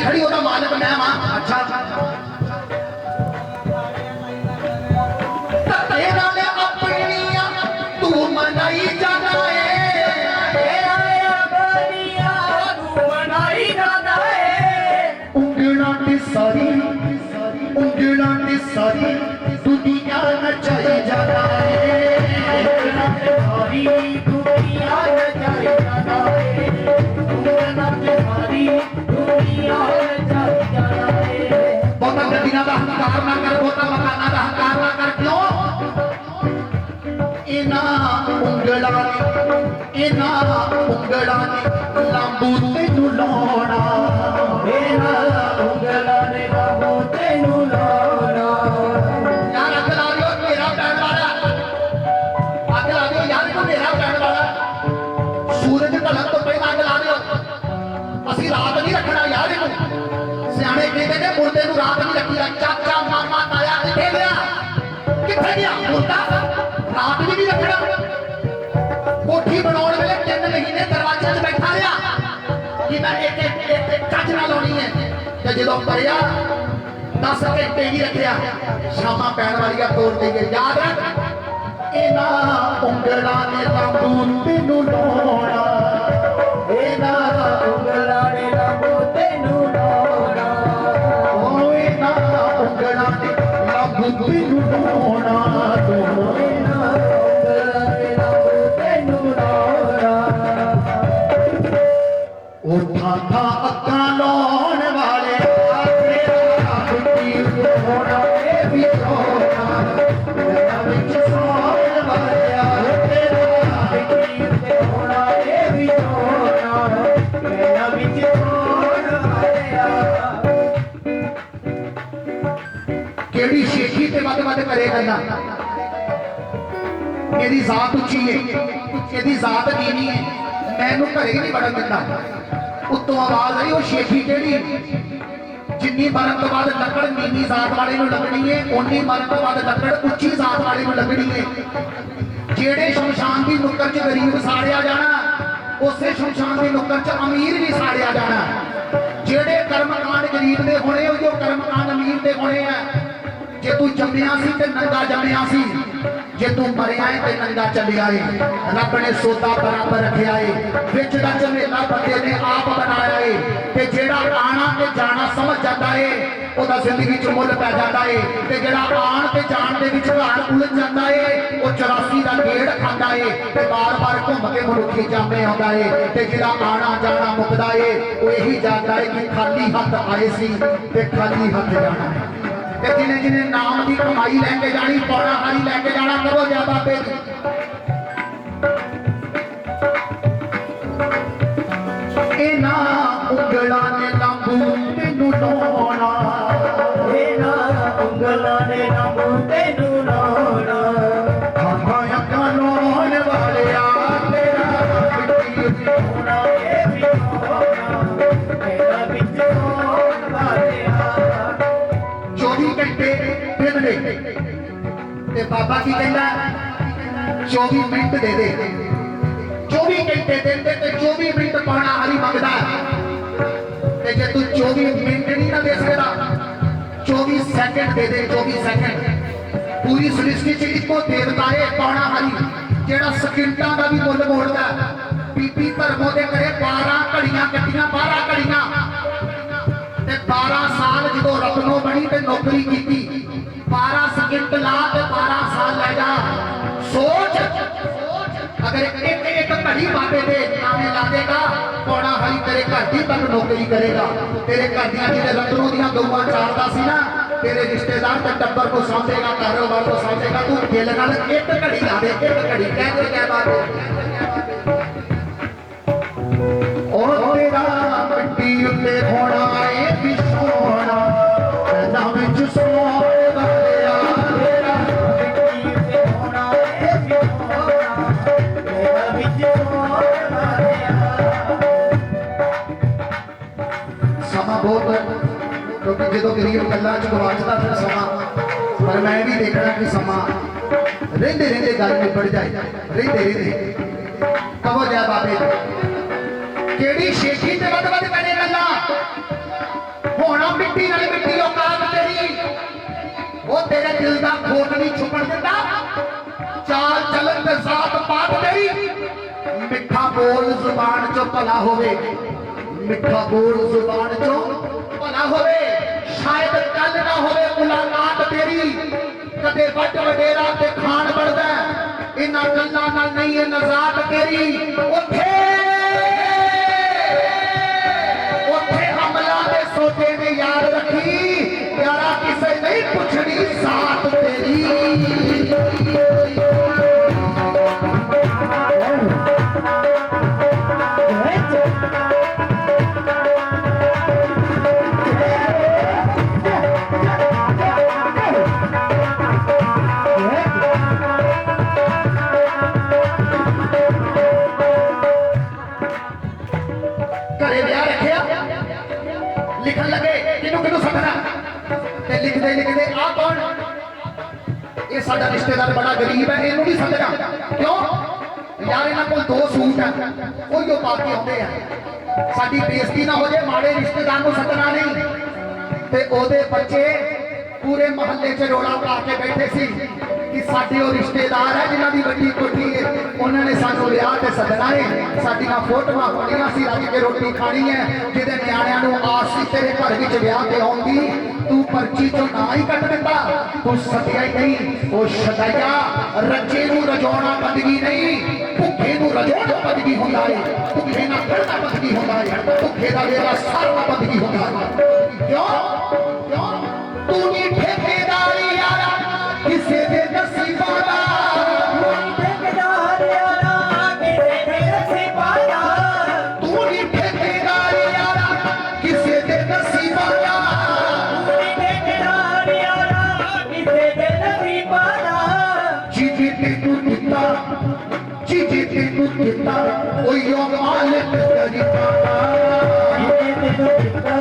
नहीं खड़ी ओदा मालिक मैं वां अच्छा धक्के नाल अपनियां तू मनाई जाना है ਉਂਗਲਾਂ ਤੇ ਸਾਰੀ ਦੁਨੀਆ ਨਚਾਈ ਜਾਣਾ ਏ ਉਂਗਲਾਂ ਤੇ ਸਾਰੀ ਦੁਨੀਆ ਨਚਾਈ ਜਾਣਾ ਏ ਉਂਗਲਾਂ ਤੇ ਸਾਰੀ ਦੁਨੀਆ ਨਚਾਈ ਜਾਣਾ ਏ ਬਹੁਤਾ ਗੱਡੀਆਂ ਦਾ ਹੰਕਾਰ ਨਾ ਕਰ ਬਹੁਤਾ ਮਕਾਨਾਂ ਦਾ ਹੰਕਾਰ ਨਾ ਕਰ ਕਿਉਂ ਇਹਨਾਂ ਉਂਗਲਾਂ ਨੇ ਲਾਂਬੂ ਤੈਨੂੰ ਲਾਉਣਾ ਇਹਨਾਂ ਉਂਗਲਾਂ ਨੇ ਲਾਂਬੂ ਤੈਨੂੰ ਲਾਉਣਾ ਯਾਰ ਅੱਗ ਲਾ ਦਿਓ ਮੇਰਾ ਪੈਣ ਵਾਲਾ ਅੱਗ ਲਾ ਦਿਓ ਯਾਰ ਕੋ ਮੇਰਾ ਪੈਣ ਵਾਲਾ ਸੂਰਜ ਢਲਣ ਤੋਂ ਪਹਿਲਾਂ ਅੱਗ ਲਾ ਦਿਓ ਅਸੀਂ ਰਾਤ ਨਹੀਂ ਰੱਖਣਾ ਯਾਰ ਇਹਨੂੰ ਸਿਆਣੇ ਕਹਿੰਦੇ ਨੇ ਮੁਰਦੇ ਨੂੰ ਰਾਤ ਨਹੀਂ ਰੱਖੀਦਾ ਚਾਚਾ ਮਾਮਾ ਤਾਇਆ ਕਿੱਥੇ ਗਿਆ ਮੁਰਦਾ ਰਾਤ ਵੀ ਨਹੀਂ ਰੱਖਣਾ ਕੋਠੀ ਬਣਾਉਣ ਵੇਲੇ 3 ਮਹੀਨੇ ਦਰਵਾਜ਼ੇ 'ਚ ਬੈਠਾ ਰਿਹਾ ਕਿ ਮੈਂ ਇੱਕ ਚੱਜ ਨਾਲ ਲਾਉਣੀ ਹੈ ਤੇ ਜਦੋਂ ਪਰਿਆ 10 ਘੰਟੇ ਹੀ ਰੱਖਿਆ ਸ਼ਾਮਾਂ ਪੈਣ ਵਾਲੀਆਂ ਤੋੜ ਦੇਈਏ ਯਾਦ ਰੱਖ ਇਹਨਾਂ ਉਂਗਲਾਂ ਨੇ ਲਾਂਬੂ ਤੈਨੂੰ ਲਾਉਣਾ ਇਹਨਾਂ ਉਂਗਲਾਂ ਨੇ ਲਾਂਬੂ ਤੈਨੂੰ ਲਾਉਣਾ ਓ ਇਹਨਾਂ ਉਂਗਲਾਂ ਨੇ ਲਾਂਬੂ ਤੈਨੂੰ ਲਾਉਣਾ ਠਾਠਾ ਅੱਖਾਂ ਲਾਉਣ ਵਾਲੇ ਤੇਰਾ ਮਿੱਟੀ ਹੋਣਾ ਇਹ ਵੀ ਹੋਣਾ ਤੇਰਾ ਵਿੱਚ ਸੌਣ ਵਾਲਿਆ ਤੇਰਾ ਮਿੱਟੀ ਹੋਣਾ ਇਹ ਵੀ ਹੋਣਾ ਤੇਰਾ ਵਿੱਚ ਸੌਣ ਵਾਲਿਆ ਕਿਹੜੀ ਸ਼ੇਖੀ ਤੇ ਵੱਧ ਕਰੇਗਾ ਨਾ ਇਹਦੀ ਜ਼ਾਤ ਉੱਚੀ ਹੈ ਇਹਦੀ ਜ਼ਾਤ ਨੀਵੀਂ ਹੈ ਮੈਨੂੰ ਘਰੇ ਨਹੀਂ ਵੜਨ ਦਿੰਦਾ ਉੱਤੋਂ ਆਵਾਜ਼ ਆਈ ਉਹ ਸ਼ੇਖੀ ਕਿਹੜੀ ਜਿੰਨੀ ਮਰਨ ਤੋਂ ਬਾਅਦ ਲੱਕੜ ਨੀਵੀਂ ਜ਼ਾਤ ਵਾਲੇ ਨੂੰ ਲੱਗਣੀ ਹੈ ਓਨੀ ਮਰਨ ਤੋਂ ਬਾਅਦ ਲੱਕੜ ਉੱਚੀ ਜ਼ਾਤ ਵਾਲੇ ਨੂੰ ਲੱਗਣੀ ਹੈ ਜਿਹੜੇ ਸ਼ਮਸ਼ਾਨ ਦੀ ਨੁੱਕਰ 'ਚ ਗਰੀਬ ਸਾੜਿਆ ਜਾਣਾ ਉਸੇ ਸ਼ਮਸ਼ਾਨ ਦੀ ਨੁੱਕਰ 'ਚ ਅਮੀਰ ਵੀ ਸਾੜਿਆ ਜਾਣਾ ਜਿਹੜੇ ਕਰਮਕਾਂਡ ਗਰੀਬ ਦੇ ਹੋਣੇ ਉਹ ਕਰਮਕਾਂਡ ਅਮੀਰ ਦੇ ਹੋਣੇ ਆ ਜੇ ਤੂੰ ਜੰਮਿਆ ਸੀ ਤੇ ਨੰਗਾ ਜੰਮਿਆ ਸੀ ਜੇ ਤੂੰ ਮਰਿਆ ਏ ਤੇ ਨੰਗਾ ਚੱਲਿਆ ਏ ਰੱਬ ਨੇ ਸੋਦਾ ਬਰਾਬਰ ਰੱਖਿਆ ਏ ਵਿੱਚ ਦਾ ਝਮੇਲਾ ਬੰਦੇ ਨੇ ਆਪ ਬਣਾਇਆ ਏ ਤੇ ਜਿਹੜਾ ਆਣਾ ਤੇ ਜਾਣਾ ਸਮਝ ਜਾਂਦਾ ਏ ਉਹਦਾ ਜ਼ਿੰਦਗੀ 'ਚ ਮੁੱਲ ਪੈ ਜਾਂਦਾ ਏ ਤੇ ਜਿਹੜਾ ਆਣ ਤੇ ਜਾਣ ਦੇ ਵਿੱਚ ਘਾਣ ਉਲਝ ਜਾਂਦਾ ਏ ਉਹ 84 ਦਾ ਗੇੜ ਖਾਂਦਾ ਏ ਤੇ ਬਾਰ-ਬਾਰ ਘੁੰਮ ਕੇ ਮਨੁੱਖੀ ਜਾਮੇ ਆਉਂਦਾ ਏ ਤੇ ਜਿਹੜਾ ਆਣਾ ਜਾਣਾ ਮੁੱਕਦਾ ਏ ਉਹ ਇਹੀ ਜਾਣਦਾ ਏ ਕਿ ਖਾਲੀ ਹੱਥ ਆਏ ਸੀ ਤੇ ਖਾਲੀ ਹੱਥ ਜਾਣਾ ਤੇ ਜਿਹਨੇ ਨਾਮ ਦੀ ਕਮਾਈ ਲੈ ਕੇ ਜਾਣੀ ਪੌਣਾ ਹਾਰੀ ਲੈ ਕੇ ਜਾਣਾ ਕਰੋ ਜਾ ਬਾਬੇ ਜੀ ਇਹਨਾਂ ਉਂਗਲਾਂ ਨੇ ਲਾਂਬੂ ਤੈਨੂੰ ਲਾਉਣਾ ਇਹਨਾਂ ਉਂਗਲਾਂ ਨੇ ਲਾਂਬੂ ਤੈਨੂੰ ਲਾਉਣਾ ਅੱਖਾਂ ਅੱਖਾਂ ਲਾਉਣ ਵਾਲਿਆ ਤੇਰਾ ਮਿੱਟੀ ਹੋਣਾ ਇਹ ਵੀ ਹੋਣਾ ਤੇਰਾ ਵਿੱਚ ਹੋਣ ਵਾਲਿਆ 24 ਘੰਟੇ ਦਿਨ ਦੇ ਤੇ ਬਾਬਾ ਕੀ ਕਹਿੰਦਾ 24 ਮਿੰਟ ਦੇ ਦੇ 24 ਘੰਟੇ ਦਿਨ ਦੇ ਤੇ 24 ਮਿੰਟ ਪਾਣਾ ਹਰੀ ਮੰਗਦਾ ਤੇ ਜੇ ਤੂੰ 24 ਮਿੰਟ ਨਹੀਂ ਨਾ ਦੇ ਸਕਦਾ 24 ਸੈਕਿੰਡ ਦੇ ਦੇ 24 ਸੈਕਿੰਡ ਪੂਰੀ ਸ੍ਰਿਸ਼ਟੀ 'ਚ ਇੱਕੋ ਦੇਵਤਾ ਹੈ ਪਾਣਾ ਹਰੀ ਜਿਹੜਾ ਸਕਿੰਟਾਂ ਦਾ ਵੀ ਮੁੱਲ ਮੋੜਦਾ ਬੀਬੀ ਧਰਮੋ ਦੇ ਘਰੇ 12 ਘੜੀਆਂ ਕੱਟੀਆਂ 12 ਘੜੀਆਂ ਤੇ 12 ਸਾਲ ਜਦੋਂ ਰਤਨੋ ਬਣੀ ਤੇ ਨੌਕਰੀ ਕੀਤੀ 12 ਸਕਿੰਟ ਲਾ ਤੇ 12 ਸਾਲ ਲੈ ਜਾ ਸੋਚ ਅਗਰ ਇੱਕ ਘੜੀ ਬਾਬੇ ਦੇ ਨਾਮੇ ਲਾ ਦੇਗਾ ਪੌਣਾ ਹਰੀ ਤੇਰੇ ਘਰ ਦੀ ਤੱਕ ਨੌਕਰੀ ਕਰੇਗਾ ਤੇਰੇ ਘਰ ਦੀਆਂ ਜਿਹੜੇ ਰਤਨੋ ਦੀਆਂ ਗਊਆਂ ਚਾਰਦਾ ਸੀ ਨਾ ਤੇਰੇ ਰਿਸ਼ਤੇਦਾਰ ਤੇ ਟੱਬਰ ਕੋ ਸਾਂਭੇਗਾ ਕਾਰੋਬਾਰ ਕੋ ਸਾਂਭੇਗਾ ਤੂੰ ਦਿਲ ਨਾਲ ਇੱਕ ਘੜੀ ਲਾ ਦੇ ਇੱਕ ਘੜੀ ਕਹਿੰਦੇ ਕਹਿ ਬਾਬੇ ਉਹ ਤੇਰਾ ਮਿੱਟੀ ਉੱਤੇ ਹੋਣਾ ਏ ਵਿਸੋਣਾ ਨਾ ਵਿੱਚ ਸੋਣ ਵਾਲਿਆ ਤੇਰਾ ਮਿੱਟੀ ਉੱਤੇ ਹੋਣਾ ਏ ਵਿਸੋਣਾ ਤੇਰਾ ਵਿੱਚ ਸੋਣ ਵਾਲਿਆ ਸਮਾਂ ਬਹੁਤ ਕਿਉਂਕਿ ਜਦੋਂ ਗਰੀਬ ਗੱਲਾਂ 'ਚ ਗਵਾਚਦਾ ਫਿਰ ਸਮਾਂ ਪਰ ਮੈਂ ਵੀ ਦੇਖਣਾ ਕਿ ਸਮਾਂ ਰਹਿੰਦੇ ਰਹਿੰਦੇ ਗੱਲ ਨਿਬੜ ਜਾਏ ਰਹਿੰਦੇ ਕਹੋ ਜਾ ਬਾਬੇ ਕਿਹੜੀ ਸ਼ੇਖੀ ਤੇ ਵੱਧ ਕਰੇ ਗੱਲਾਂ ਹੋਣਾ ਮਿੱਟੀ ਨਾਲ ਮਿੱਟੀ ਔਕਾਤ ਤੇਰੀ ਉਹ ਤੇਰੇ ਦਿਲ ਦਾ ਖੋਟ ਨਹੀਂ ਛੁਪਣ ਦਿੰਦਾ ਚਾਲ ਚਲਨ ਤੇ ਜ਼ਾਤ ਪਾਤ ਤੇਰੀ ਮਿੱਠਾ ਬੋਲ ਜ਼ੁਬਾਨ ਚੋਂ ਭਲਾ ਹੋਵੇ ਮਿੱਠਾ ਬੋਲ ਜ਼ੁਬਾਨ ਚੋਂ ਭਲਾ ਹੋਵੇ ਸ਼ਾਇਦ ਕੱਲ ਨਾ ਹੋਵੇ ਮੁਲਾਕਾਤ ਤੇਰੀ ਕਦੇ ਵੱਡ ਵਡੇਰਾ ਤੇ ਖਾਣ ਬਣਦਾ ਇਹਨਾਂ ਗੱਲਾਂ ਨਾਲ ਨਹੀਂ ਇਹ ਨਜ਼ਾਤ ਤੇਰੀ ਉੱਥੇ ਹਮਲਾ ਦੇ ਸੋਚੇ ਨੇ ਯਾਦ ਰੱਖੀ ਪਿਆਰਾ ਕਿਸੇ ਨਹੀਂ ਪੁੱਛਣੀ ਸਾਥ ਤੇਰੀ ਘਰੇ ਵਿਆਹ ਰੱਖਿਆ ਲਿਖਣ ਲੱਗੇ ਕਿਹਨੂੰ ਸੱਦਣਾ ਤੇ ਲਿਖਦੇ ਆ ਕੌਣ ਇਹ ਸਾਡਾ ਰਿਸ਼ਤੇਦਾਰ ਬੜਾ ਗਰੀਬ ਹੈ ਇਹਨੂੰ ਨਹੀਂ ਸੱਦਣਾ ਕਿਉਂ ਯਾਰ ਇਹਨਾਂ ਕੋਲ 2 ਸੂਟ ਹੈ ਉਹੀਓ ਪਾ ਕੇ ਆਉਂਦੇ ਆ ਸਾਡੀ ਬੇਇੱਜ਼ਤੀ ਨਾ ਹੋ ਜਾਏ ਮਾੜੇ ਰਿਸ਼ਤੇਦਾਰ ਨੂੰ ਸੱਦਣਾ ਨਹੀਂ ਤੇ ਉਹਦੇ ਬੱਚੇ ਪੂਰੇ ਮਹੱਲੇ 'ਚ ਰੋਲਾ ਪਾ ਕੇ ਬੈਠੇ ਸੀ ਕਿ ਸਾਡੇ ਉਹ ਰਿਸ਼ਤੇਦਾਰ ਹੈ ਜਿਨ੍ਹਾਂ ਦੀ ਵੱਡੀ ਕੋਠੀ ਹੈ ਉਹਨਾਂ ਨੇ ਸਾਨੂੰ ਵਿਆਹ ਤੇ ਸੱਦਣਾ ਹੈ ਸਾਡੀਆਂ ਫੋਟੋਆਂ ਹੋਣੀਆਂ ਸੀ ਰੱਜ ਕੇ ਰੋਟੀ ਖਾਣੀ ਹੈ ਜਿਹਦੇ ਨਿਆਣਿਆਂ ਨੂੰ ਆਸ ਸੀ ਤੇਰੇ ਘਰ ਵਿੱਚ ਵਿਆਹ ਤੇ ਆਉਣ ਦੀ ਤੂੰ ਪਰਚੀ ਚੋਂ ਨਾ ਹੀ ਕੱਟ ਦਿੱਤਾ ਤੂੰ ਸੱਦਿਆ ਹੀ ਨਹੀਂ ਉਹ ਸ਼ਦਾਇਆ ਰੱਜੇ ਨੂੰ ਰਜਾਉਣਾ ਬੰਦਗੀ ਨਹੀਂ ਭੁੱਖੇ ਨੂੰ ਰਜਾਉਣਾ ਬੰਦਗੀ ਹੁੰਦਾ ਹੈ ਭੁੱਖੇ ਨਾਲ ਕਰਨਾ ਬੰਦਗੀ ਹੁੰਦਾ ਹੈ ਭੁੱਖੇ ਦਾ ਵੇਲਾ ਸਾਰਾ ਬੰਦਗੀ ਹੁੰਦਾ ਹੈ ਕਿਉਂ ਤੂੰ ਨਹੀਂ ਠੇਕੇਦਾਰੀ ਯਾਰਾ ਕਿਸੇ ਦੇ ਨਸੀਬਾਂ ਦਾ ਠੇਕੇਦਾਰ ਯਾਰਾ ਕਿਸੇ ਦੇ ਨਸੀਬਾਂ ਦਾ ਤੂੰ ਨਹੀਂ ਠੇਕੇਦਾਰ ਯਾਰਾ ਕਿਸੇ ਦੇ ਨਸੀਬਾਂ ਦਾ ਠੇਕੇਦਾਰ ਯਾਰਾ ਕਿਸੇ ਦੇ ਨਸੀਬਾਂ ਦਾ ਜੀ ਤੈਨੂੰ ਦਿੱਤਾ ਓਯੋ ਮਾਲਕ ਤਰੀਕਾ ਤੈਨੂੰ ਦਿੱਤਾ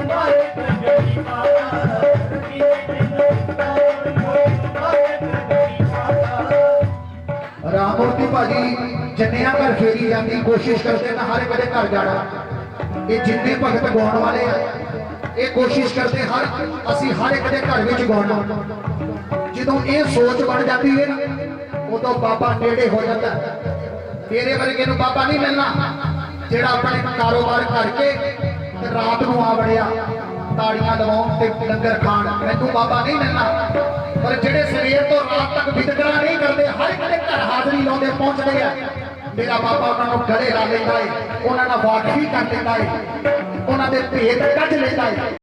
ਮਾਲਕ ਤਰੀਕਾ ਰਾਮਮੂਰਤੀ ਭਾਜੀ ਜੰਨਿਆਂ ਘਰ ਫੇਰੀ ਜਾਂਦੀ ਕੋਸ਼ਿਸ਼ ਕਰਦੇ ਨਾ ਹਰ ਇੱਕ ਦੇ ਘਰ ਜਾਣਾ ਇਹ ਜਿੰਨੇ ਭਗਤ ਗਾਉਣ ਵਾਲੇ ਆ ਇਹ ਕੋਸ਼ਿਸ਼ ਕਰਦੇ ਅਸੀਂ ਹਰ ਇੱਕ ਦੇ ਘਰ ਵਿੱਚ ਗਾਉਣਾ ਜਦੋਂ ਇਹ ਸੋਚ ਬਣ ਜਾਂਦੀ ਹੈ ਨਾ ਉਦੋਂ ਬਾਬਾ ਨੇੜੇ ਹੋ ਜਾਂਦਾ ਤੇਰੇ ਵਰਗੇ ਨੂੰ ਬਾਬਾ ਨਹੀਂ ਮਿਲਣਾ ਜਿਹੜਾ ਆਪਣੇ ਕਾਰੋਬਾਰ ਕਰਕੇ ਤੇ ਰਾਤ ਨੂੰ ਆ ਵੜਿਆ ਤਾੜੀਆਂ ਲਵਾਉਣ ਤੇ ਲੰਗਰ ਖਾਣ ਮੈਨੂੰ ਬਾਬਾ ਨਹੀਂ ਮਿਲਣਾ ਪਰ ਜਿਹੜੇ ਸਵੇਰ ਤੋਂ ਰਾਤ ਤੱਕ ਵਿਤਕਰਾ ਨਹੀਂ ਕਰਦੇ ਹਰ ਇੱਕ ਦੇ ਘਰ ਹਾਜ਼ਰੀ ਲਾਉਂਦੇ ਪਹੁੰਚਦੇ ਆ ਮੇਰਾ ਬਾਬਾ ਉਹਨਾਂ ਨੂੰ ਗਲੇ ਲਾ ਲੈਂਦਾ ਏ ਉਹਨਾਂ ਨਾਲ ਵਾਕਫੀ ਕਰ ਲੈਂਦਾ ਏ ਉਹਨਾਂ ਦੇ ਭੇਦ ਕੱਢ ਲੈਂਦਾ ਏ